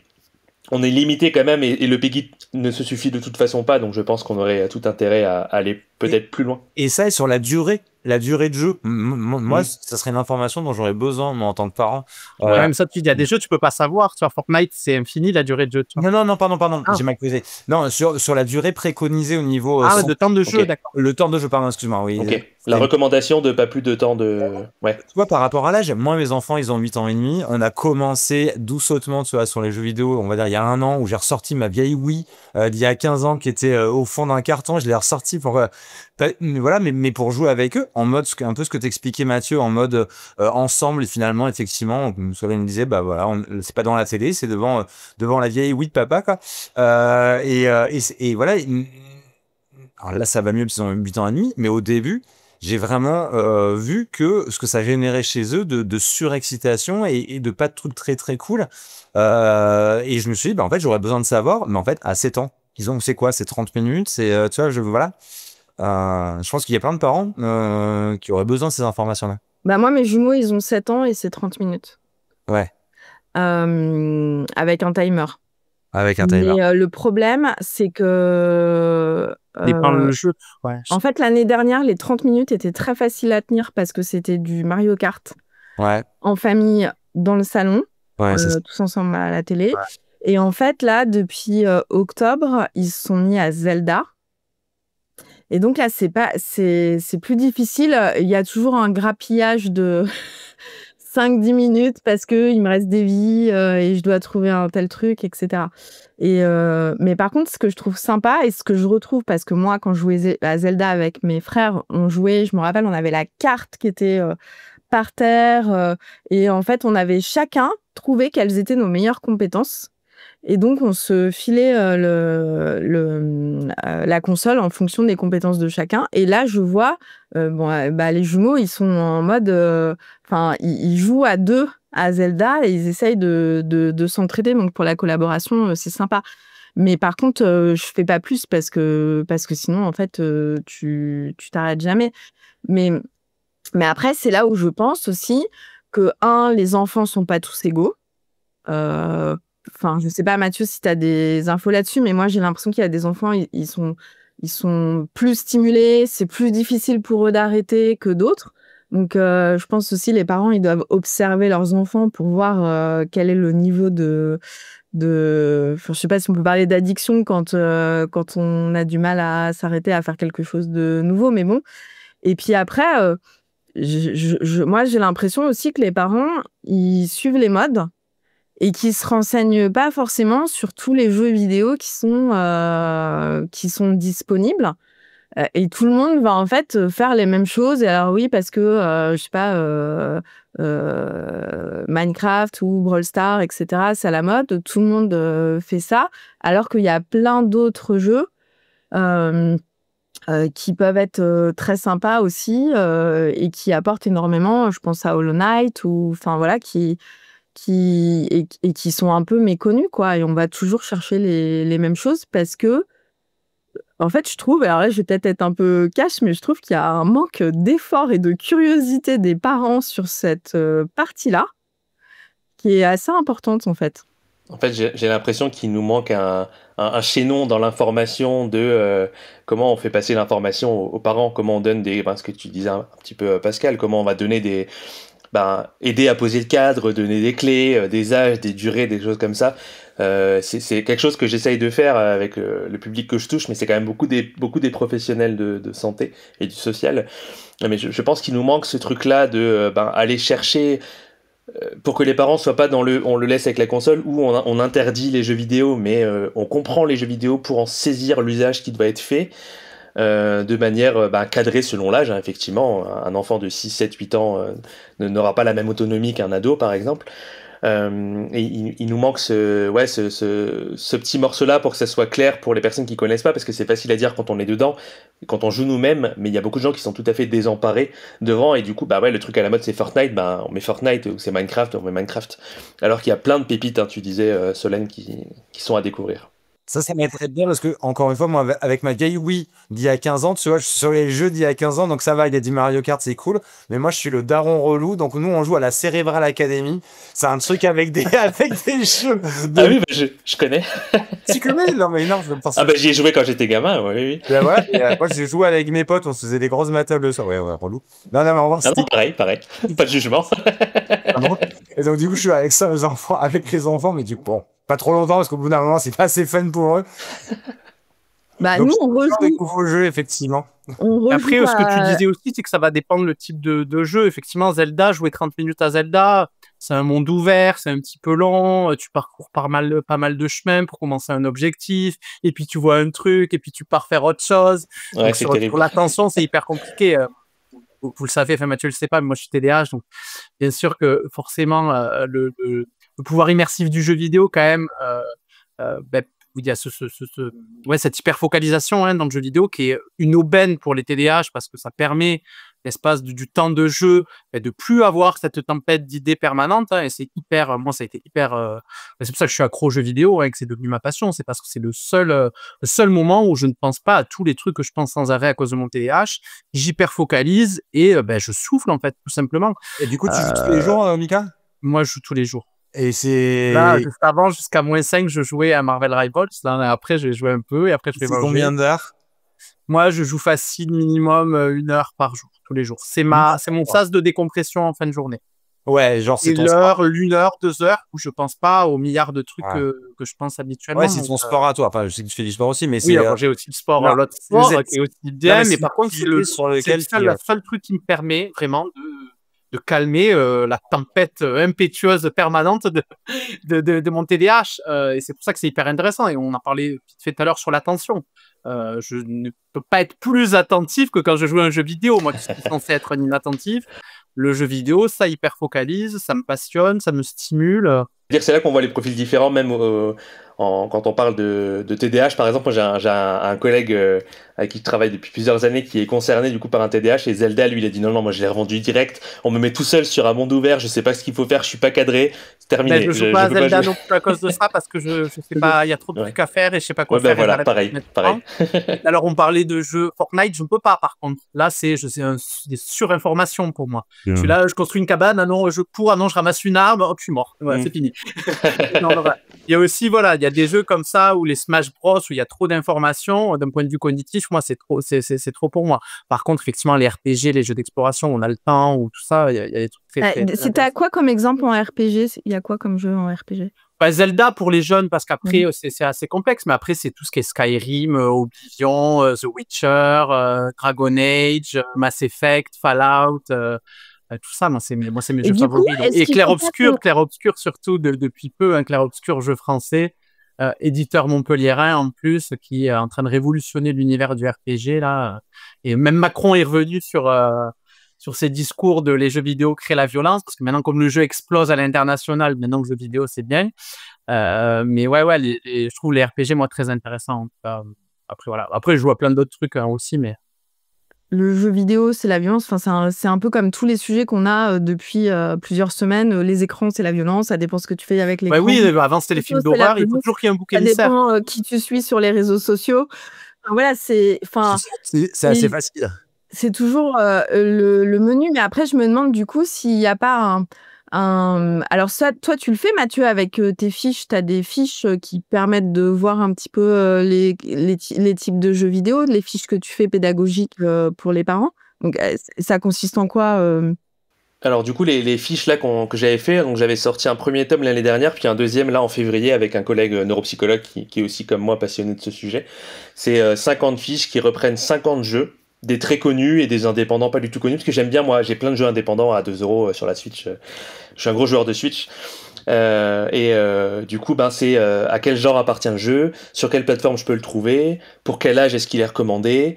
limité quand même, et le PEGI ne se suffit de toute façon pas, donc je pense qu'on aurait tout intérêt à aller peut-être plus loin. Et ça, et sur la durée de jeu, moi, ça serait une information dont j'aurais besoin, moi, en tant que parent. Même ça, il y a des jeux, tu peux pas savoir. Sur Fortnite, c'est infini la durée de jeu. Non, pardon, j'ai mal posé. Non, sur la durée préconisée au niveau... de temps de jeu, d'accord. Le temps de jeu, pardon, excuse-moi, oui. Ok, la recommandation de pas plus de temps de... Ouais. Tu vois, par rapport à l'âge, moi, mes enfants, ils ont 8 ans et demi. On a commencé doucettement, tu vois, sur les jeux vidéo, on va dire, il y a 1 an, où j'ai ressorti ma vieille Wii d'il y a 15 ans, qui était au fond d'un carton. Je l'ai ressorti pour... voilà, mais pour jouer avec eux, en mode, un peu ce que t'expliquais, Mathieu, en mode ensemble, et finalement, effectivement, Solène me disait, voilà, c'est pas dans la télé, c'est devant la vieille Wii de papa, quoi. Et voilà. Alors là, ça va mieux, parce qu'ils ont 8 ans et demi, mais au début, j'ai vraiment vu que ce que ça générait chez eux de surexcitation et de pas de trucs très très cool. Et je me suis dit, en fait, j'aurais besoin de savoir, mais en fait, à 7 ans, c'est quoi? C'est 30 minutes? C'est, tu vois, voilà. Je pense qu'il y a plein de parents qui auraient besoin de ces informations-là. Moi, mes jumeaux, ils ont 7 ans et c'est 30 minutes. Ouais. Avec un timer. Avec un timer. Mais le problème, c'est que... dépend le jeu. Ouais. En fait, l'année dernière, les 30 minutes étaient très faciles à tenir parce que c'était du Mario Kart en famille dans le salon, tous ensemble à la télé. Ouais. Et en fait, là, depuis octobre, ils se sont mis à Zelda. Et donc là, c'est plus difficile. Il y a toujours un grappillage de 5-10 minutes parce qu'il me reste des vies et je dois trouver un tel truc, etc. Mais par contre, ce que je trouve sympa et ce que je retrouve, parce que moi, quand je jouais à Zelda avec mes frères, on jouait, je me rappelle, on avait la carte qui était par terre et en fait, on avait chacun trouvé quelles étaient nos meilleures compétences. Et donc, on se filait la console en fonction des compétences de chacun. Et là, je vois, les jumeaux, ils sont en mode... ils jouent à 2 à Zelda et ils essayent de s'entraider. Donc, pour la collaboration, c'est sympa. Mais par contre, je fais pas plus parce que sinon, en fait, tu t'arrêtes jamais. Mais après, c'est là où je pense aussi que, les enfants sont pas tous égaux. Je sais pas, Mathieu, si tu as des infos là-dessus, mais moi, j'ai l'impression qu'il y a des enfants, ils sont plus stimulés, c'est plus difficile pour eux d'arrêter que d'autres. Donc, je pense aussi les parents, ils doivent observer leurs enfants pour voir quel est le niveau je sais pas si on peut parler d'addiction quand on a du mal à s'arrêter à faire quelque chose de nouveau, mais bon. Et puis après, moi, j'ai l'impression aussi que les parents, ils suivent les modes et qui se renseignent pas forcément sur tous les jeux vidéo qui sont disponibles. Et tout le monde va en fait faire les mêmes choses. Et alors oui, parce que, je sais pas, Minecraft ou Brawl Stars, etc., c'est à la mode. Tout le monde fait ça. Alors qu'il y a plein d'autres jeux qui peuvent être très sympas aussi et qui apportent énormément. Je pense à Hollow Knight ou, enfin voilà, qui sont un peu méconnus, quoi. Et on va toujours chercher les mêmes choses parce que, en fait, je trouve, alors là, je vais peut-être être un peu cash, mais je trouve qu'il y a un manque d'effort et de curiosité des parents sur cette partie-là. qui est assez importante en fait. En fait, j'ai l'impression qu'il nous manque un chaînon dans l'information de comment on fait passer l'information aux parents, comment on donne ce que tu disais un petit peu, Pascal, comment on va donner aider à poser le cadre, donner des clés, des âges, des durées, des choses comme ça. C'est quelque chose que j'essaye de faire avec le public que je touche, mais c'est quand même beaucoup des professionnels de santé et du social. Mais je pense qu'il nous manque ce truc-là de aller chercher pour que les parents soient pas on le laisse avec la console ou on interdit les jeux vidéo, mais on comprend les jeux vidéo pour en saisir l'usage qui doit être fait de manière cadrée selon l'âge. Effectivement, un enfant de 6, 7, 8 ans n'aura pas la même autonomie qu'un ado, par exemple. Et il nous manque ce petit morceau-là pour que ça soit clair pour les personnes qui connaissent pas, parce que c'est facile à dire quand on est dedans, quand on joue nous-mêmes, mais il y a beaucoup de gens qui sont tout à fait désemparés devant, et du coup, le truc à la mode c'est Fortnite, on met Fortnite, ou c'est Minecraft, on met Minecraft. Alors qu'il y a plein de pépites, hein, tu disais, Solène, qui sont à découvrir. Ça m'aiderait bien parce que, encore une fois, moi, avec ma vieille Wii d'il y a 15 ans, tu vois, je suis sur les jeux d'il y a 15 ans, donc ça va, il a dit Mario Kart, c'est cool. Mais moi, je suis le daron relou, donc nous, on joue à la Cerebral Academy. C'est un truc avec des jeux. Ah oui, je connais. Tu connais? Non, mais non, je pense. Ah j'y ai joué quand j'étais gamin, oui. Ben ouais, et moi, j'ai joué avec mes potes, on se faisait des grosses matables le soir. Ouais, relou. Non, mais on va voir. Pareil. Pas de jugement. Et donc, du coup, je suis avec ça, avec les enfants, mais du coup, bon. Pas trop longtemps parce qu'au bout d'un moment c'est pas assez fun pour eux. Donc, nous on rejoue des nouveaux jeux effectivement. Après ce que tu disais aussi c'est que ça va dépendre le type de jeu. Effectivement, Zelda, jouer 30 minutes à Zelda, c'est un monde ouvert, c'est un petit peu long, tu parcours pas mal de chemins pour commencer un objectif, et puis tu vois un truc, et puis tu pars faire autre chose. Ouais, donc sur l'attention c'est hyper compliqué. Vous le savez, Mathieu le sait pas, mais moi je suis TDAH, donc bien sûr que forcément le pouvoir immersif du jeu vidéo quand même, il y a cette hyper focalisation dans le jeu vidéo qui est une aubaine pour les TDAH parce que ça permet l'espace du temps de jeu de plus avoir cette tempête d'idées permanente, et c'est hyper, moi ça a été hyper, c'est pour ça que je suis accro aux jeux vidéo et que c'est devenu ma passion, c'est parce que c'est le seul moment où je ne pense pas à tous les trucs que je pense sans arrêt à cause de mon TDAH, j'hyper focalise et je souffle en fait tout simplement. Et du coup tu joues tous les jours, Mika? Moi je joue tous les jours. Et c'est... Là, juste avant, jusqu'à -5, je jouais à Marvel Rivals. Là, après, j'ai joué un peu et après, je vais manger. Combien d'heures? Moi, je joue facile minimum 1 heure par jour, tous les jours. C'est mon sas de décompression en fin de journée. Ouais, genre c'est ton sport. 1 heure, 2 heures où je pense pas aux milliards de trucs que je pense habituellement. Ouais, c'est ton sport à toi. Enfin, je sais que tu fais du sport aussi, mais oui, j'ai aussi le sport, l'autre sport qui est aussi bien, mais par contre, c'est le seul truc qui me permet vraiment de calmer la tempête impétueuse permanente de mon TDAH. Et c'est pour ça que c'est hyper intéressant. Et on en parlait vite fait tout à l'heure sur l'attention. Je ne peux pas être plus attentif que quand je joue à un jeu vidéo. Moi, qui suis censé être un inattentif, le jeu vidéo, ça hyper focalise, ça me passionne, ça me stimule. C'est là qu'on voit les profils différents, même quand on parle de TDAH. Par exemple, moi, j'ai un collègue avec qui je travaille depuis plusieurs années qui est concerné du coup par un TDAH, et Zelda, lui, il a dit non, moi je l'ai revendu direct, on me met tout seul sur un monde ouvert, je sais pas ce qu'il faut faire, je suis pas cadré, c'est terminé. Mais je joue pas à Zelda non plus à cause de ça, parce que je sais pas, il y a trop de trucs à faire et je sais pas quoi faire. Voilà, pareil. Alors on parlait de jeux Fortnite, je ne peux pas par contre. Là, c'est des surinformations pour moi. Je suis là, je construis une cabane, ah non, je cours, ah non, je ramasse une arme, hop, je suis mort. Ouais, c'est fini. Il y a aussi, il y a des jeux comme ça où les Smash Bros, où il y a trop d'informations d'un point de vue cognitif. Moi, c'est trop pour moi. Par contre, effectivement, les RPG, les jeux d'exploration, on a le temps ou tout ça, il y a des trucs très C'était quoi comme exemple en RPG? Il y a quoi comme jeu en RPG? Zelda pour les jeunes, parce qu'après, c'est assez complexe, mais après, c'est tout ce qui est Skyrim, Oblivion, The Witcher, Dragon Age, Mass Effect, Fallout, tout ça, moi, c'est mes jeux favoris. Et Clair Obscur surtout, depuis peu, un Clair Obscur jeu français, éditeur montpelliérain en plus, qui est en train de révolutionner l'univers du RPG, là. Et même Macron est revenu sur ses discours de les jeux vidéo créent la violence, parce que maintenant, comme le jeu explose à l'international, maintenant le jeu vidéo, c'est bien. Mais je trouve les RPG, moi, très intéressants. Après, je joue à plein d'autres trucs aussi, mais... Le jeu vidéo, c'est la violence. Enfin, c'est un peu comme tous les sujets qu'on a depuis plusieurs semaines. Les écrans, c'est la violence. Ça dépend ce que tu fais avec l'écran. Oui, avant, c'était les films d'horreur. Il faut toujours qu'il y ait un bouc émissaire. Ça dépend qui tu suis sur les réseaux sociaux. Voilà, c'est assez facile. C'est toujours le menu. Mais après, je me demande du coup s'il n'y a pas Alors ça, toi, tu le fais, Mathieu, avec tes fiches. Tu as des fiches qui permettent de voir un petit peu les types de jeux vidéo, les fiches que tu fais pédagogiques pour les parents. Donc, ça consiste en quoi Alors du coup, les fiches là que j'avais fait, donc j'avais sorti un premier tome l'année dernière, puis un deuxième là en février avec un collègue neuropsychologue qui est aussi comme moi passionné de ce sujet. C'est 50 fiches qui reprennent 50 jeux, des très connus et des indépendants pas du tout connus, parce que j'aime bien, moi, j'ai plein de jeux indépendants à 2 € sur la Switch. Je suis un gros joueur de Switch. Du coup, c'est à quel genre appartient le jeu, sur quelle plateforme je peux le trouver, pour quel âge est-ce qu'il est recommandé,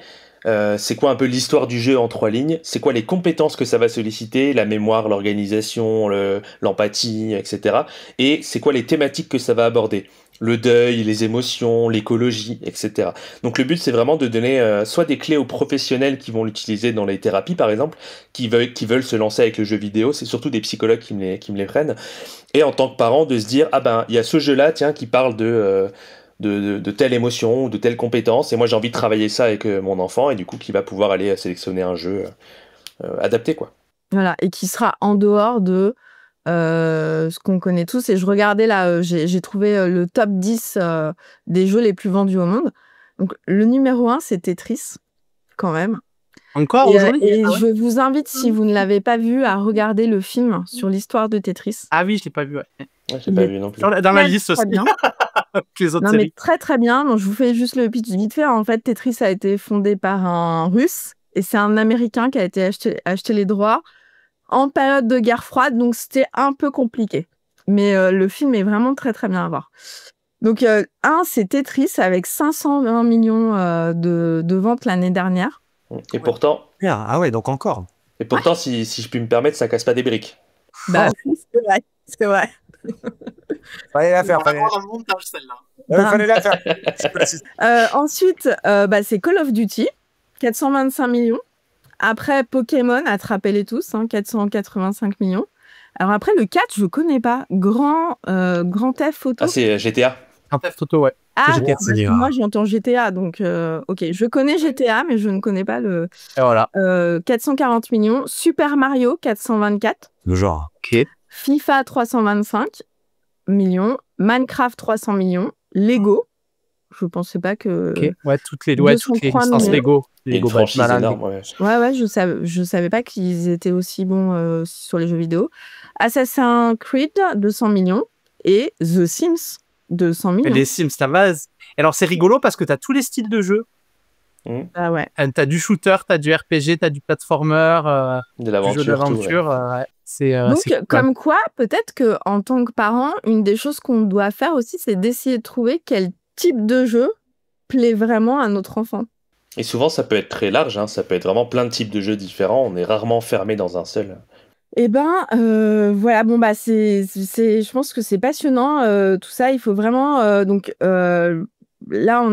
c'est quoi un peu l'histoire du jeu en 3 lignes, c'est quoi les compétences que ça va solliciter, la mémoire, l'organisation, l'empathie, etc. Et c'est quoi les thématiques que ça va aborder, le deuil, les émotions, l'écologie, etc. Donc le but, c'est vraiment de donner soit des clés aux professionnels qui vont l'utiliser dans les thérapies, par exemple, qui veulent se lancer avec le jeu vidéo, c'est surtout des psychologues qui me les prennent, et en tant que parent, de se dire, il y a ce jeu-là, tiens, qui parle de telle émotion ou de telle compétence, et moi j'ai envie de travailler ça avec mon enfant, et du coup qui va pouvoir aller sélectionner un jeu adapté, quoi. Voilà, et qui sera en dehors de ce qu'on connaît tous. Et je regardais là, j'ai trouvé le top 10 des jeux les plus vendus au monde. Donc le numéro 1, c'est Tetris, quand même. Encore aujourd'hui Et je vous invite, si vous ne l'avez pas vu, à regarder le film sur l'histoire de Tetris. Ah oui, je l'ai pas vu, ouais. Ouais, je l'ai pas vu non plus. Dans ma liste aussi. Bien. Les autres Non, séries. mais très très bien. Donc, je vous fais juste le pitch vite fait. En fait, Tetris a été fondé par un Russe et c'est un Américain qui a été acheté les droits en période de guerre froide. Donc, c'était un peu compliqué. Mais le film est vraiment très très bien à voir. Donc, c'est Tetris avec 520 millions de ventes l'année dernière. Et pourtant, Ah ouais, donc encore. et pourtant si je puis me permettre, ça casse pas des briques. Bah, c'est vrai, c'est vrai. Fallait la faire, fallait la faire. Ensuite, c'est Call of Duty, 425 millions. Après, Pokémon, attrapez-les tous, 485 millions. Alors après, le 4, je connais pas. Grand Theft Auto. Ah, c'est GTA. Un Theft Auto, ouais. Ah, GTA, moi, j'entends GTA, donc ok. Je connais GTA, mais je ne connais pas le... Et voilà. 440 millions. Super Mario, 424. Le genre. Ok. FIFA, 325 millions. Minecraft, 300 millions. Lego. Je pensais pas que... Ok. Ouais, toutes les 203 licences millions. Lego. Et une franchise énorme, ouais. Ouais, je savais pas qu'ils étaient aussi bons sur les jeux vidéo. Assassin's Creed, 200 millions. Et The Sims, 200 millions. Et les Sims, la base. Et alors, c'est rigolo parce que tu as tous les styles de jeu. Ah ouais. Tu as du shooter, tu as du RPG, tu as du platformer, De du l'aventure, jeu d'aventure. Ouais. Donc, c'est cool. comme quoi, peut-être qu'en tant que parent, une des choses qu'on doit faire aussi, c'est d'essayer de trouver quel type de jeu plaît vraiment à notre enfant. Et souvent, ça peut être très large, hein. Ça peut être vraiment plein de types de jeux différents. On est rarement fermé dans un seul. Eh ben, voilà, bon, je pense que c'est passionnant, tout ça. Il faut vraiment, là,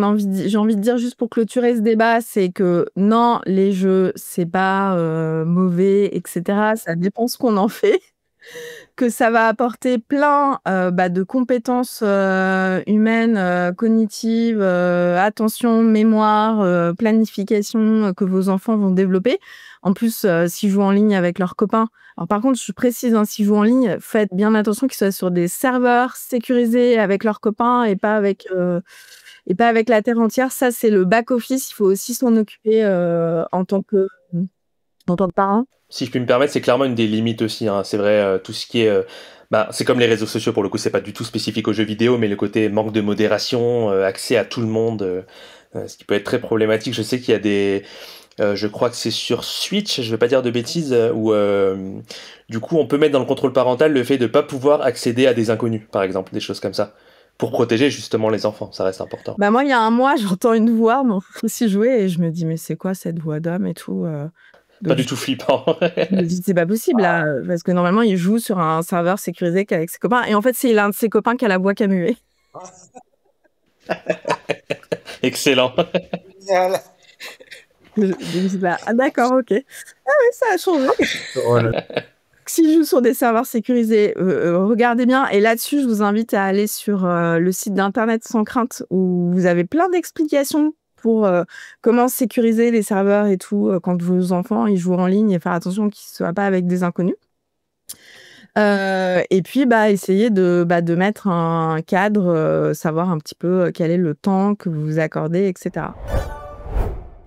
j'ai envie de dire, juste pour clôturer ce débat, c'est que non, les jeux, c'est pas mauvais, etc. Ça dépend ce qu'on en fait. Que ça va apporter plein de compétences humaines, cognitives, attention, mémoire, planification que vos enfants vont développer. En plus, s'ils jouent en ligne avec leurs copains. Alors par contre, je précise, s'ils jouent en ligne, faites bien attention qu'ils soient sur des serveurs sécurisés avec leurs copains et pas avec la terre entière. Ça, c'est le back-office. Il faut aussi s'en occuper en tant que parent. Si je puis me permettre, c'est clairement une des limites aussi, hein. C'est vrai, tout ce qui est... c'est comme les réseaux sociaux, pour le coup, c'est pas du tout spécifique aux jeux vidéo, mais le côté manque de modération, accès à tout le monde, ce qui peut être très problématique. Je sais qu'il y a des... je crois que c'est sur Switch, je vais pas dire de bêtises, où du coup on peut mettre dans le contrôle parental le fait de pas pouvoir accéder à des inconnus, par exemple, des choses comme ça, pour protéger justement les enfants, ça reste important. Moi, il y a un mois, j'entends une voix, aussi jouer, et je me dis, mais c'est quoi cette voix d'homme et tout Pas du tout flippant. Je me dis, c'est pas possible, là, parce que normalement, il joue sur un serveur sécurisé avec ses copains, et en fait, c'est l'un de ses copains qui a la voix qui a mué. Excellent. Je me dis, d'accord, ok. Ah oui, ça a changé. Voilà. S'il joue sur des serveurs sécurisés, regardez bien. Et là-dessus, je vous invite à aller sur le site d'Internet Sans Crainte, où vous avez plein d'explications pour comment sécuriser les serveurs et tout quand vos enfants ils jouent en ligne, et faire attention qu'ils ne soient pas avec des inconnus. Et puis, essayer de mettre un cadre, savoir un petit peu quel est le temps que vous vous accordez, etc.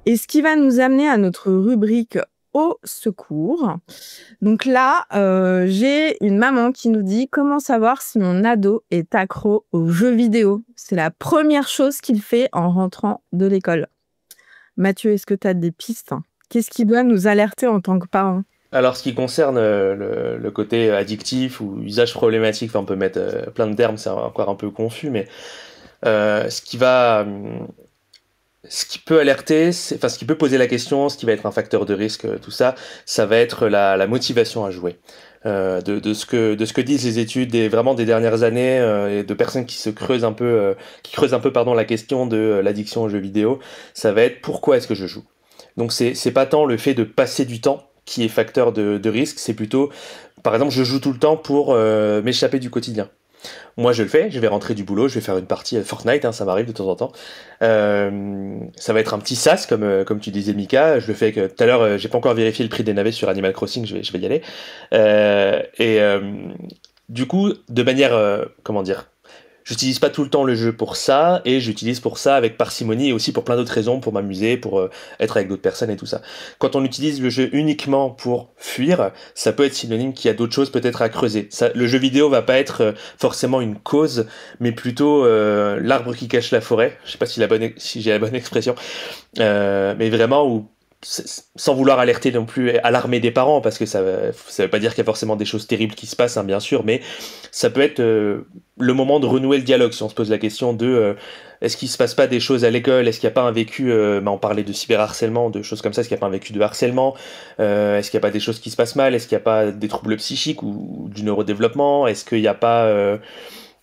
Et ce qui va nous amener à notre rubrique au secours. Donc là, j'ai une maman qui nous dit: comment savoir si mon ado est accro aux jeux vidéo? C'est la première chose qu'il fait en rentrant de l'école. Mathieu, est-ce que tu as des pistes? Qu'est-ce qui doit nous alerter en tant que parents? Alors, ce qui concerne le côté addictif ou usage problématique, enfin, on peut mettre plein de termes, c'est encore un peu confus, mais ce qui peut alerter, ce qui peut poser la question, ce qui va être un facteur de risque, tout ça, ça va être la motivation à jouer. De ce que disent les études vraiment des dernières années, et de personnes qui creusent un peu la question de l'addiction aux jeux vidéo, ça va être pourquoi est-ce que je joue. Donc c'est pas tant le fait de passer du temps qui est facteur de risque, c'est plutôt, par exemple, je joue tout le temps pour m'échapper du quotidien. Moi, je le fais, je vais rentrer du boulot, je vais faire une partie Fortnite, ça m'arrive de temps en temps. Ça va être un petit sas, comme tu disais, Mika. Je le fais que tout à l'heure, j'ai pas encore vérifié le prix des navets sur Animal Crossing, je vais y aller. Du coup, de manière, j'utilise pas tout le temps le jeu pour ça, et j'utilise pour ça avec parcimonie, et aussi pour plein d'autres raisons, pour m'amuser, pour être avec d'autres personnes et tout ça. Quand on utilise le jeu uniquement pour fuir, ça peut être synonyme qu'il y a d'autres choses peut-être à creuser. Le jeu vidéo va pas être forcément une cause, mais plutôt l'arbre qui cache la forêt. Je sais pas si j'ai la bonne expression, mais vraiment où, sans vouloir alerter non plus, alarmer des parents, parce que ça veut pas dire qu'il y a forcément des choses terribles qui se passent, bien sûr, mais ça peut être le moment de renouer le dialogue, si on se pose la question de est-ce qu'il se passe pas des choses à l'école, est-ce qu'il n'y a pas un vécu, on parlait de cyberharcèlement, de choses comme ça, est-ce qu'il n'y a pas un vécu de harcèlement, est-ce qu'il n'y a pas des choses qui se passent mal, est-ce qu'il n'y a pas des troubles psychiques ou du neurodéveloppement, est-ce qu'il n'y a pas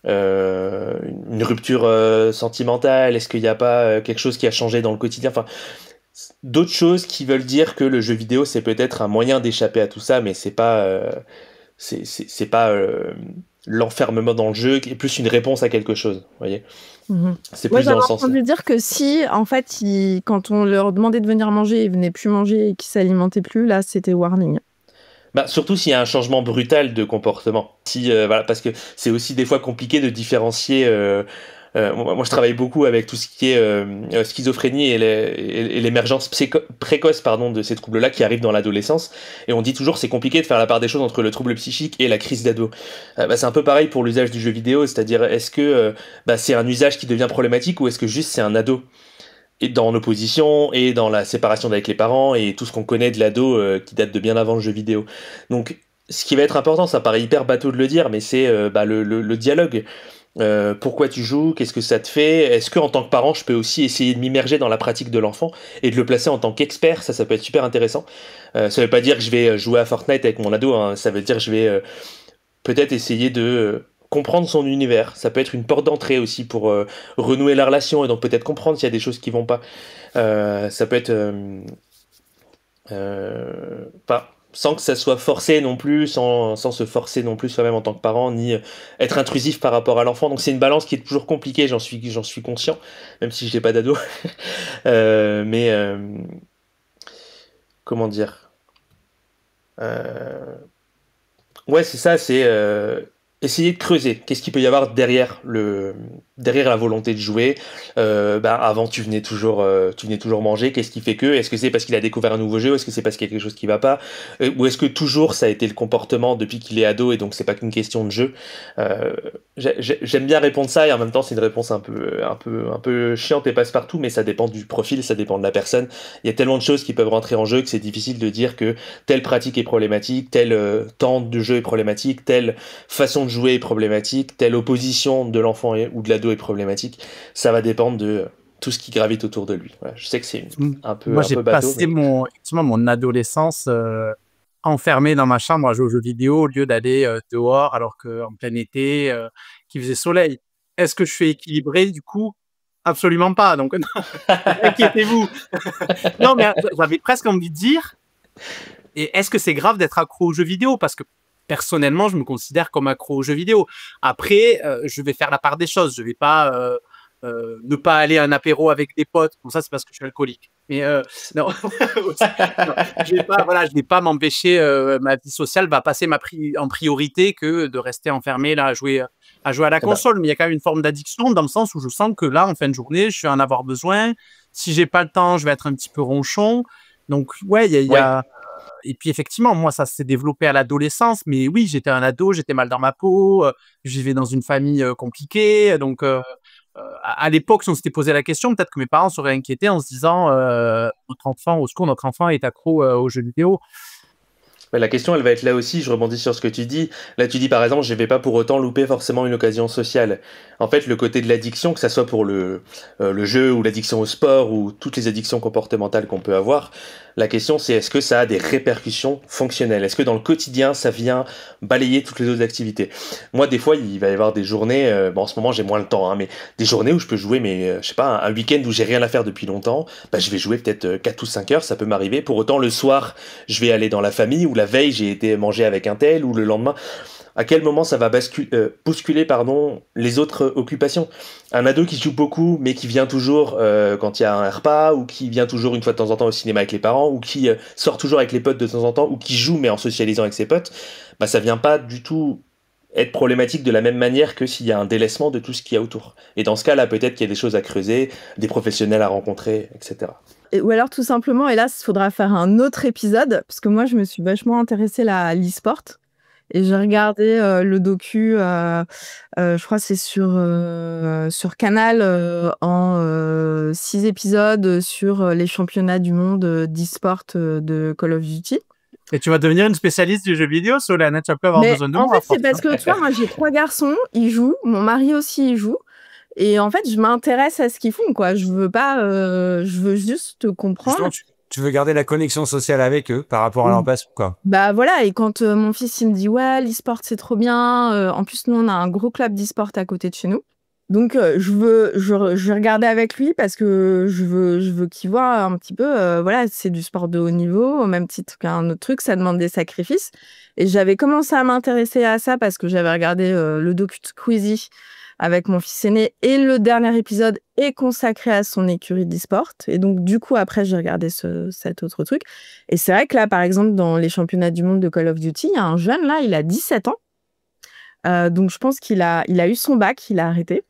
une rupture sentimentale, est-ce qu'il n'y a pas quelque chose qui a changé dans le quotidien, enfin d'autres choses qui veulent dire que le jeu vidéo c'est peut-être un moyen d'échapper à tout ça, mais c'est pas l'enfermement dans le jeu, qui est plus une réponse à quelque chose, vous voyez. C'est plus dans le sens. J'ai entendu dire que si, en fait, quand on leur demandait de venir manger, ils venaient plus manger et qu'ils s'alimentaient plus, là, c'était warning. Surtout s'il y a un changement brutal de comportement. Parce que c'est aussi des fois compliqué de différencier. Moi, je travaille beaucoup avec tout ce qui est schizophrénie et l'émergence précoce de ces troubles-là qui arrivent dans l'adolescence. Et on dit toujours c'est compliqué de faire la part des choses entre le trouble psychique et la crise d'ado. C'est un peu pareil pour l'usage du jeu vidéo, c'est-à-dire est-ce que c'est un usage qui devient problématique ou est-ce que juste c'est un ado? Et dans l'opposition et dans la séparation avec les parents et tout ce qu'on connaît de l'ado qui date de bien avant le jeu vidéo. Donc, ce qui va être important, ça paraît hyper bateau de le dire, mais c'est le dialogue. Pourquoi tu joues? Qu'est-ce que ça te fait? Est-ce que en tant que parent, je peux aussi essayer de m'immerger dans la pratique de l'enfant et de le placer en tant qu'expert? Ça peut être super intéressant. Ça veut pas dire que je vais jouer à Fortnite avec mon ado, hein. Ça veut dire que je vais peut-être essayer de comprendre son univers. Ça peut être une porte d'entrée aussi pour renouer la relation et donc peut-être comprendre s'il y a des choses qui vont pas. Ça peut être sans que ça soit forcé non plus, sans se forcer non plus soi-même en tant que parent, ni être intrusif par rapport à l'enfant. Donc c'est une balance qui est toujours compliquée, j'en suis conscient, même si je n'ai pas d'ado. Comment dire, ouais, c'est ça, c'est essayer de creuser. Qu'est-ce qu'il peut y avoir derrière la volonté de jouer? Avant, tu venais toujours manger. Qu'est-ce qui fait que? Est-ce que c'est parce qu'il a découvert un nouveau jeu? Est-ce que c'est parce qu'il y a quelque chose qui va pas? Ou est-ce que toujours ça a été le comportement depuis qu'il est ado et donc c'est pas qu'une question de jeu? J'aime bien répondre ça et en même temps c'est une réponse un peu chiante et passe-partout, mais ça dépend du profil, ça dépend de la personne. Il y a tellement de choses qui peuvent rentrer en jeu que c'est difficile de dire que telle pratique est problématique, tel temps de jeu est problématique, telle façon de jouer est problématique, telle opposition de l'enfant ou de l'ado est problématique. Ça va dépendre de tout ce qui gravite autour de lui. Voilà, je sais que c'est un peu Moi, j'ai bateau. passé mon adolescence enfermé dans ma chambre à jouer aux jeux vidéo au lieu d'aller dehors alors qu'en plein été, qu'il faisait soleil. Est-ce que je suis équilibré du coup? Absolument pas. Donc, inquiétez-vous. Non, mais j'avais presque envie de dire, et est-ce que c'est grave d'être accro aux jeux vidéo? Parce que personnellement, je me considère comme accro aux jeux vidéo. Après, je vais faire la part des choses. Je vais pas ne pas aller à un apéro avec des potes. Bon, ça, c'est parce que je suis alcoolique. Mais non, non, je vais pas m'empêcher. Ma vie sociale va passer en priorité que de rester enfermé là à jouer à la console. Mais il y a quand même une forme d'addiction dans le sens où je sens que là, en fin de journée, je vais en avoir besoin. Si j'ai pas le temps, je vais être un petit peu ronchon. Donc, ouais, il y a... Et puis, effectivement, moi, ça s'est développé à l'adolescence. Mais oui, j'étais un ado, j'étais mal dans ma peau. Je vivais dans une famille compliquée. Donc, à l'époque, si on s'était posé la question, peut-être que mes parents seraient inquiétés en se disant notre enfant, au secours, notre enfant est accro aux jeux vidéo. La question, elle va être là aussi, je rebondis sur ce que tu dis. Là, tu dis par exemple, je vais pas pour autant louper forcément une occasion sociale. En fait, le côté de l'addiction, que ça soit pour le jeu ou l'addiction au sport ou toutes les addictions comportementales qu'on peut avoir, la question c'est est-ce que ça a des répercussions fonctionnelles? Est-ce que dans le quotidien, ça vient balayer toutes les autres activités? Moi, des fois, il va y avoir des journées, en ce moment j'ai moins le temps, hein, mais des journées où je peux jouer, mais je sais pas, un week-end où j'ai rien à faire depuis longtemps, je vais jouer peut-être 4 ou 5 heures, ça peut m'arriver. Pour autant, le soir, je vais aller dans la famille ou la veille, j'ai été manger avec un tel ou le lendemain. À quel moment ça va bousculer les autres occupations? Un ado qui joue beaucoup mais qui vient toujours quand il y a un repas, ou qui vient toujours une fois de temps en temps au cinéma avec les parents, ou qui sort toujours avec les potes de temps en temps, ou qui joue mais en socialisant avec ses potes, ça vient pas du tout être problématique de la même manière que s'il y a un délaissement de tout ce qu'il y a autour. Et dans ce cas-là, peut-être qu'il y a des choses à creuser, des professionnels à rencontrer, etc. Ou alors tout simplement, et là, il faudra faire un autre épisode, parce que moi, je me suis vachement intéressée à l'e-sport. Et j'ai regardé le docu, je crois que c'est sur Canal, en 6 épisodes sur les championnats du monde d'e-sport de Call of Duty. Et tu vas devenir une spécialiste du jeu vidéo, Solène, tu vas plus avoir besoin de moi. En fait, c'est parce que, tu vois, moi, j'ai 3 garçons, ils jouent, mon mari aussi, il joue. Et en fait, je m'intéresse à ce qu'ils font, quoi. Je veux juste comprendre. Justement, tu veux garder la connexion sociale avec eux par rapport à leur passion, quoi. Voilà, et quand mon fils, il me dit, ouais, l'e-sport, c'est trop bien. En plus, nous, on a un gros club d'e-sport à côté de chez nous. Donc, je vais regarder avec lui parce que je veux qu'il voit un petit peu, voilà, c'est du sport de haut niveau, au même titre qu'un autre truc, ça demande des sacrifices. Et j'avais commencé à m'intéresser à ça parce que j'avais regardé le docu de Squeezie avec mon fils aîné, et le dernier épisode est consacré à son écurie d'e-sport. Et donc, du coup, après, j'ai regardé cet autre truc. Et c'est vrai que là, par exemple, dans les championnats du monde de Call of Duty, il y a un jeune, là, il a 17 ans. Donc, je pense qu'il a eu son bac, il a arrêté.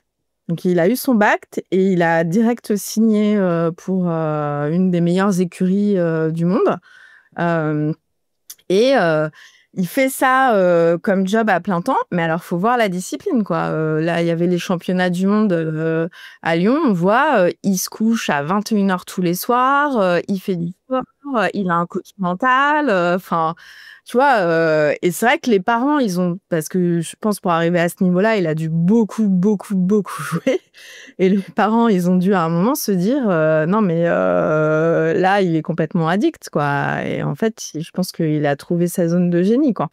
Donc, il a eu son bac et il a direct signé pour une des meilleures écuries du monde. Il fait ça comme job à plein temps, mais alors, faut voir la discipline, quoi. Là, il y avait les championnats du monde à Lyon. On voit, il se couche à 21h tous les soirs, il fait du sport, il a un coach mental, enfin... Tu vois, et c'est vrai que les parents, parce que je pense pour arriver à ce niveau-là, il a dû beaucoup, beaucoup, beaucoup jouer. Et les parents, ils ont dû à un moment se dire, non, mais là, il est complètement addict, quoi. Et en fait, je pense qu'il a trouvé sa zone de génie, quoi.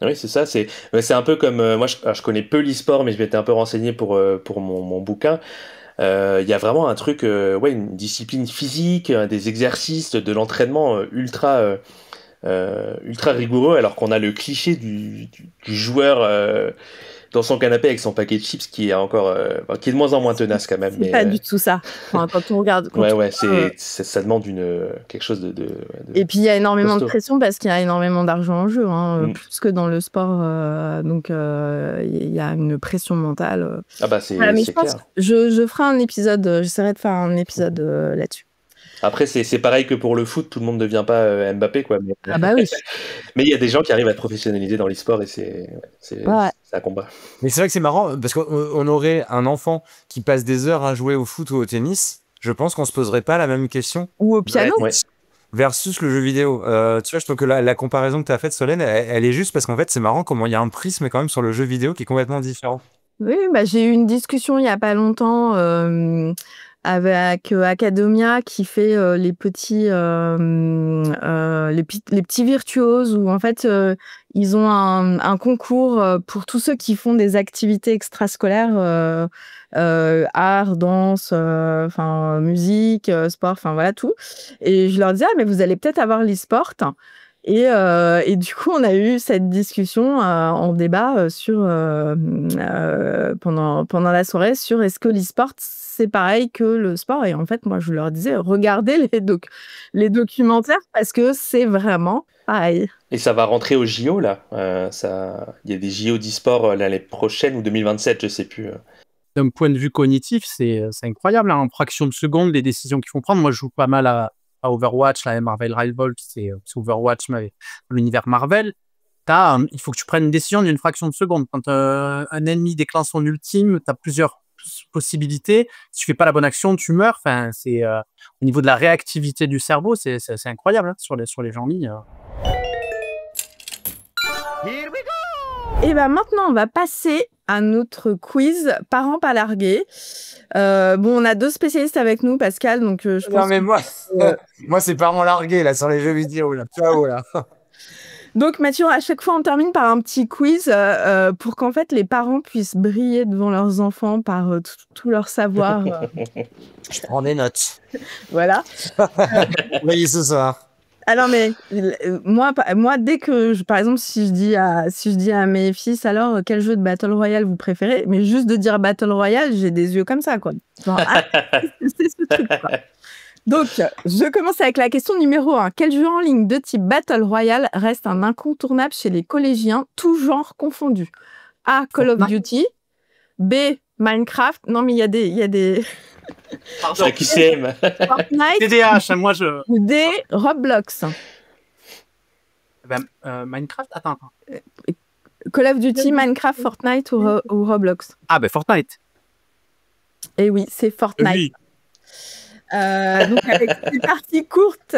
Oui, c'est ça. C'est un peu comme moi, je connais peu l'e-sport, mais je m'étais un peu renseigné pour mon bouquin. Il y a vraiment un truc, une discipline physique, des exercices, de l'entraînement ultra rigoureux, alors qu'on a le cliché du joueur dans son canapé avec son paquet de chips qui est encore qui est de moins en moins tenace quand même. C'est pas du tout ça. Enfin, quand on regarde. Ça demande quelque chose de et puis il y a énormément de pression parce qu'il y a énormément d'argent en jeu, plus que dans le sport. Donc il y a une pression mentale. C'est clair. Je ferai un épisode. J'essaierai de faire un épisode là-dessus. Après, c'est pareil que pour le foot, tout le monde ne devient pas Mbappé, quoi. Mais... Ah bah oui. Mais il y a des gens qui arrivent à être professionnalisés dans l'e-sport et c'est un combat. Mais c'est vrai que c'est marrant parce qu'on aurait un enfant qui passe des heures à jouer au foot ou au tennis. Je pense qu'on se poserait pas la même question. Ou au piano. Versus le jeu vidéo. Tu vois, je trouve que la comparaison que tu as faite, Solène, elle est juste parce qu'en fait, c'est marrant comment il y a un prisme quand même sur le jeu vidéo qui est complètement différent. Oui, j'ai eu une discussion il y a pas longtemps avec Academia qui fait les petits virtuoses où en fait ils ont un concours pour tous ceux qui font des activités extrascolaires, art, danse, musique, sport, enfin voilà tout. Et je leur disais mais vous allez peut-être avoir l'e-sport. Et du coup, on a eu cette discussion en débat pendant la soirée sur est-ce que l'e-sport, c'est pareil que le sport. Et en fait, moi, je leur disais, regardez les documentaires parce que c'est vraiment pareil. Et ça va rentrer au JO, là. Il y a des JO d'e-sport l'année prochaine ou 2027, je sais plus. D'un point de vue cognitif, c'est incroyable. En fraction de seconde, les décisions qu'ils font prendre. Moi, je joue pas mal à Overwatch, la Marvel Rivals, c'est Overwatch, mais l'univers Marvel. Il faut que tu prennes une décision d'une fraction de seconde. Quand un ennemi déclenche son ultime, tu as plusieurs possibilités. Si tu fais pas la bonne action, tu meurs. Enfin, au niveau de la réactivité du cerveau, c'est incroyable hein, sur les gens en ligne. Et maintenant, on va passer à notre quiz parents pas largués. On a 2 spécialistes avec nous, Pascal. Donc, je pense. Non, mais moi, c'est parents largués là sur les jeux vidéo là. Ciao là. Donc, Mathieu, à chaque fois, on termine par un petit quiz pour qu'en fait les parents puissent briller devant leurs enfants par tout leur savoir. Je prends des notes. Voilà. Voyez ce soir. Alors, mais moi, dès que, par exemple, si je dis à mes fils, alors, quel jeu de Battle Royale vous préférez? Mais juste de dire Battle Royale, j'ai des yeux comme ça, quoi. Genre, c'est ce truc, quoi. Donc, je commence avec la question numéro 1. Quel jeu en ligne de type Battle Royale reste un incontournable chez les collégiens, tous genres confondus? A. Call of Duty. B. Minecraft. Non, mais il y a des... Pardon. QCM. Fortnite. TDH, moi je... Ou D. Roblox. Minecraft, attends. Call of Duty, Minecraft, Fortnite ou Roblox? Ah, Fortnite. Eh oui, c'est Fortnite. Oui. Donc avec ses parties courtes,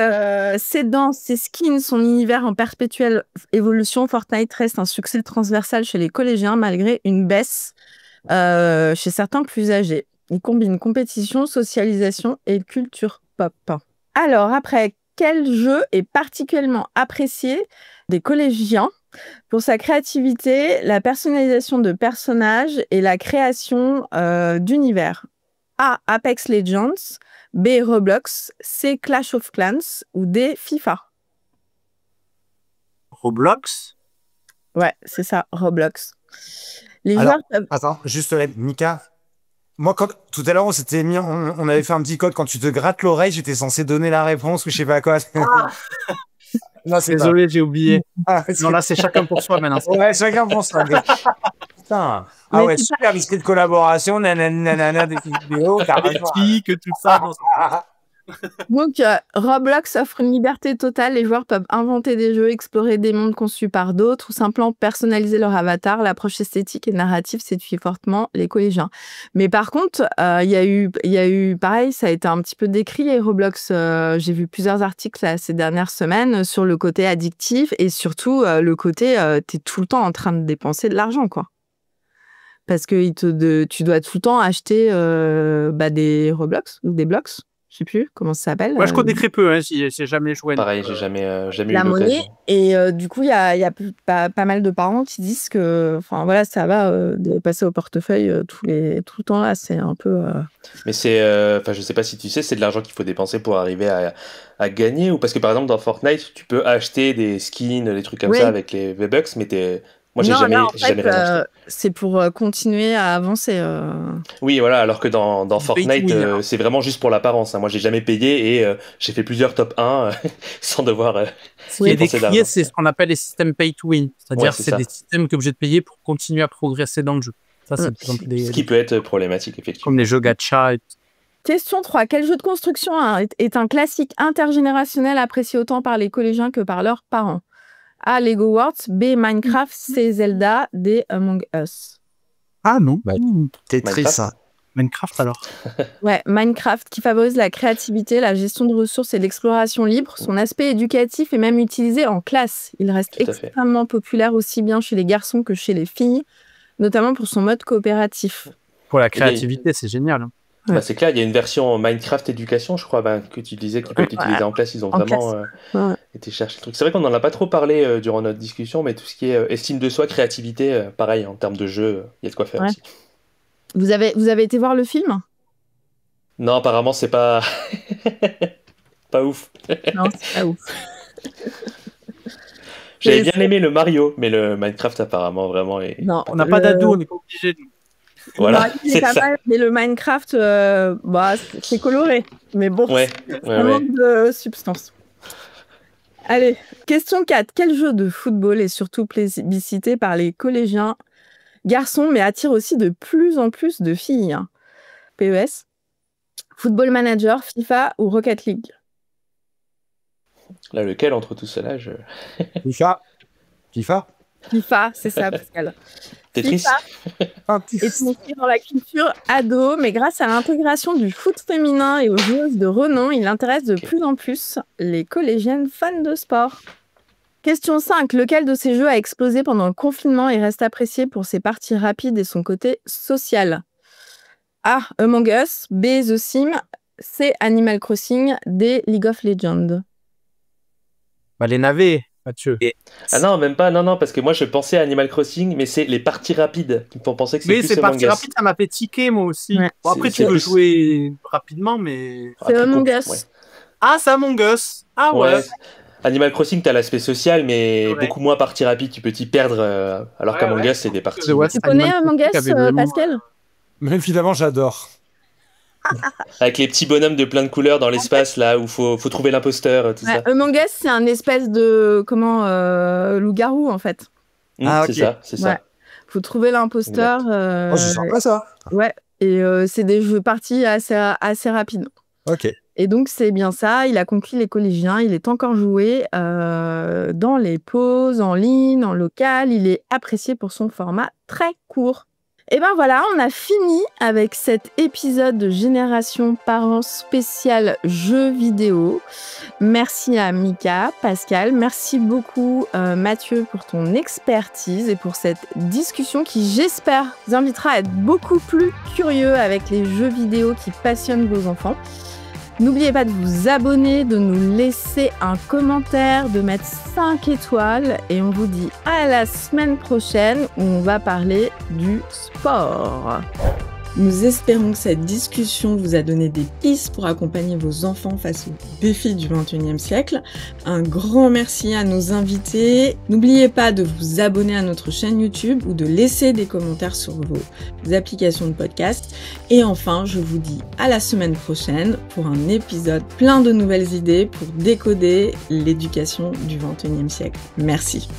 ses danses, ses skins, son univers en perpétuelle évolution, Fortnite reste un succès transversal chez les collégiens malgré une baisse chez certains plus âgés. Il combine compétition, socialisation et culture pop. Alors après, quel jeu est particulièrement apprécié des collégiens pour sa créativité, la personnalisation de personnages et la création d'univers? A. Apex Legends. B. Roblox. C. Clash of Clans. Ou D. FIFA. Roblox? Ouais, c'est ça, Roblox. Attends, juste là, Mika. Moi, tout à l'heure, on avait fait un petit code. Quand tu te grattes l'oreille, j'étais censé donner la réponse ou je sais pas quoi. Non, désolé, j'ai oublié. Non, là, c'est chacun pour soi maintenant. Ouais, chacun pour soi. Putain. Ah ouais, super l'esprit de collaboration, nanana, des vidéos, que tout ça. Donc, Roblox offre une liberté totale. Les joueurs peuvent inventer des jeux, explorer des mondes conçus par d'autres ou simplement personnaliser leur avatar. L'approche esthétique et narrative séduit fortement les collégiens. Mais par contre, il y a eu, pareil, ça a été un petit peu décrié, Roblox. J'ai vu plusieurs articles ces dernières semaines sur le côté addictif et surtout le côté, t'es tout le temps en train de dépenser de l'argent, quoi. Parce que tu dois tout le temps acheter des Roblox ou des Blox. Je sais plus comment ça s'appelle. Moi, je connais très peu, hein, j'ai jamais joué. Pareil, j'ai jamais eu la l'occasion. monnaie. Et du coup, il y a pas mal de parents qui disent que, enfin voilà, ça va de passer au portefeuille tout le temps là, c'est un peu. Mais c'est, je sais pas si tu sais, c'est de l'argent qu'il faut dépenser pour arriver à gagner, ou parce que par exemple dans Fortnite, tu peux acheter des skins, des trucs comme ça avec les V-Bucks, mais moi, j'ai jamais rien acheté. C'est pour continuer à avancer. Oui, voilà, alors que dans Fortnite, c'est vraiment juste pour l'apparence. Hein. Moi, j'ai jamais payé et j'ai fait plusieurs top 1 sans devoir ce qui est décrié, c'est ce qu'on appelle les systèmes pay to win. C'est-à-dire c'est des systèmes que tu es obligé de payer pour continuer à progresser dans le jeu. Ça, c'est ce qui peut être problématique, effectivement. Comme les jeux gacha. Question 3. Quel jeu de construction est un classique intergénérationnel apprécié autant par les collégiens que par leurs parents? A. Lego Worlds. B. Minecraft. C. Zelda. D. Among Us. Ah non. Tetris, ça. Minecraft alors. Ouais, Minecraft qui favorise la créativité, la gestion de ressources et l'exploration libre. Son aspect éducatif est même utilisé en classe. Il reste extrêmement populaire aussi bien chez les garçons que chez les filles, notamment pour son mode coopératif. Pour la créativité, c'est génial. Ouais. C'est clair, il y a une version Minecraft éducation, je crois, que tu disais, qui peut être utilisée en classe. Ils ont vraiment été chercher le truc. C'est vrai qu'on n'en a pas trop parlé durant notre discussion, mais tout ce qui est estime de soi, créativité, pareil, en termes de jeu, il y a de quoi faire aussi. Vous avez été voir le film? Non, apparemment, c'est pas... pas ouf. Non, c'est pas ouf. J'avais bien aimé le Mario, mais le Minecraft apparemment vraiment est... Non, On n'a pas d'ado, on n'est pas obligé. Voilà, Mario, il est c'est pas ça. mal, mais le Minecraft, c'est coloré. Mais bon, Ouais, ça ouais, ouais. manque de substance. Allez, question 4. Quel jeu de football est surtout plébiscité par les collégiens garçons, mais attire aussi de plus en plus de filles? PES, Football Manager, FIFA ou Rocket League? Là, lequel entre tout cela, FIFA. FIFA. FIFA, c'est ça, Pascal. Tetris. FIFA est inscrit dans la culture ado, mais grâce à l'intégration du foot féminin et aux joueuses de renom, il intéresse de plus en plus les collégiennes fans de sport. Question 5. Lequel de ces jeux a explosé pendant le confinement et reste apprécié pour ses parties rapides et son côté social? A. Among Us. B. The Sims. C. Animal Crossing. D. League of Legends. Bah, les navets, Mathieu. Ah non, même pas, non, parce que moi je pensais à Animal Crossing, mais c'est les parties rapides qui me font penser que c'est Oui, plus c'est Among parti Us. rapide, ça m'a fait tiquer moi aussi. Ouais. Bon, après, C'est tu peux plus- jouer rapidement, mais. Ah, C'est plus Among compli- Us. ouais. Ah, c'est Among Us. Ah ouais. Ouais. Animal Crossing, t'as l'aspect social, mais C'est vrai. beaucoup moins partie rapide, tu peux t'y perdre, alors Ouais, qu'Among ouais. Us, c'est des parties... Ouais, Tu connais Animal Among Crossing Us, avait vraiment, Pascal? Mais évidemment, j'adore. Avec les petits bonhommes de plein de couleurs dans l'espace, là, où faut trouver l'imposteur, tout Ouais, ça. Among Us, c'est un espèce de loup-garou en fait. Ah, C'est ok. ça, c'est Ouais. ça. Faut trouver l'imposteur. Oh, c'est sympa ça. Ouais. Et c'est des jeux parties assez rapides. Ok. Et donc c'est bien ça. Il a conquis les collégiens. Il est encore joué dans les pauses, en ligne, en local. Il est apprécié pour son format très court. Et ben voilà, on a fini avec cet épisode de Génération Parents spécial jeux vidéo. Merci à Mika, Pascal, merci beaucoup Mathieu pour ton expertise et pour cette discussion qui, j'espère, vous invitera à être beaucoup plus curieux avec les jeux vidéo qui passionnent vos enfants. N'oubliez pas de vous abonner, de nous laisser un commentaire, de mettre 5 étoiles et on vous dit à la semaine prochaine où on va parler du sport. Nous espérons que cette discussion vous a donné des pistes pour accompagner vos enfants face aux défis du XXIe siècle. Un grand merci à nos invités. N'oubliez pas de vous abonner à notre chaîne YouTube ou de laisser des commentaires sur vos applications de podcast. Et enfin, je vous dis à la semaine prochaine pour un épisode plein de nouvelles idées pour décoder l'éducation du XXIe siècle. Merci.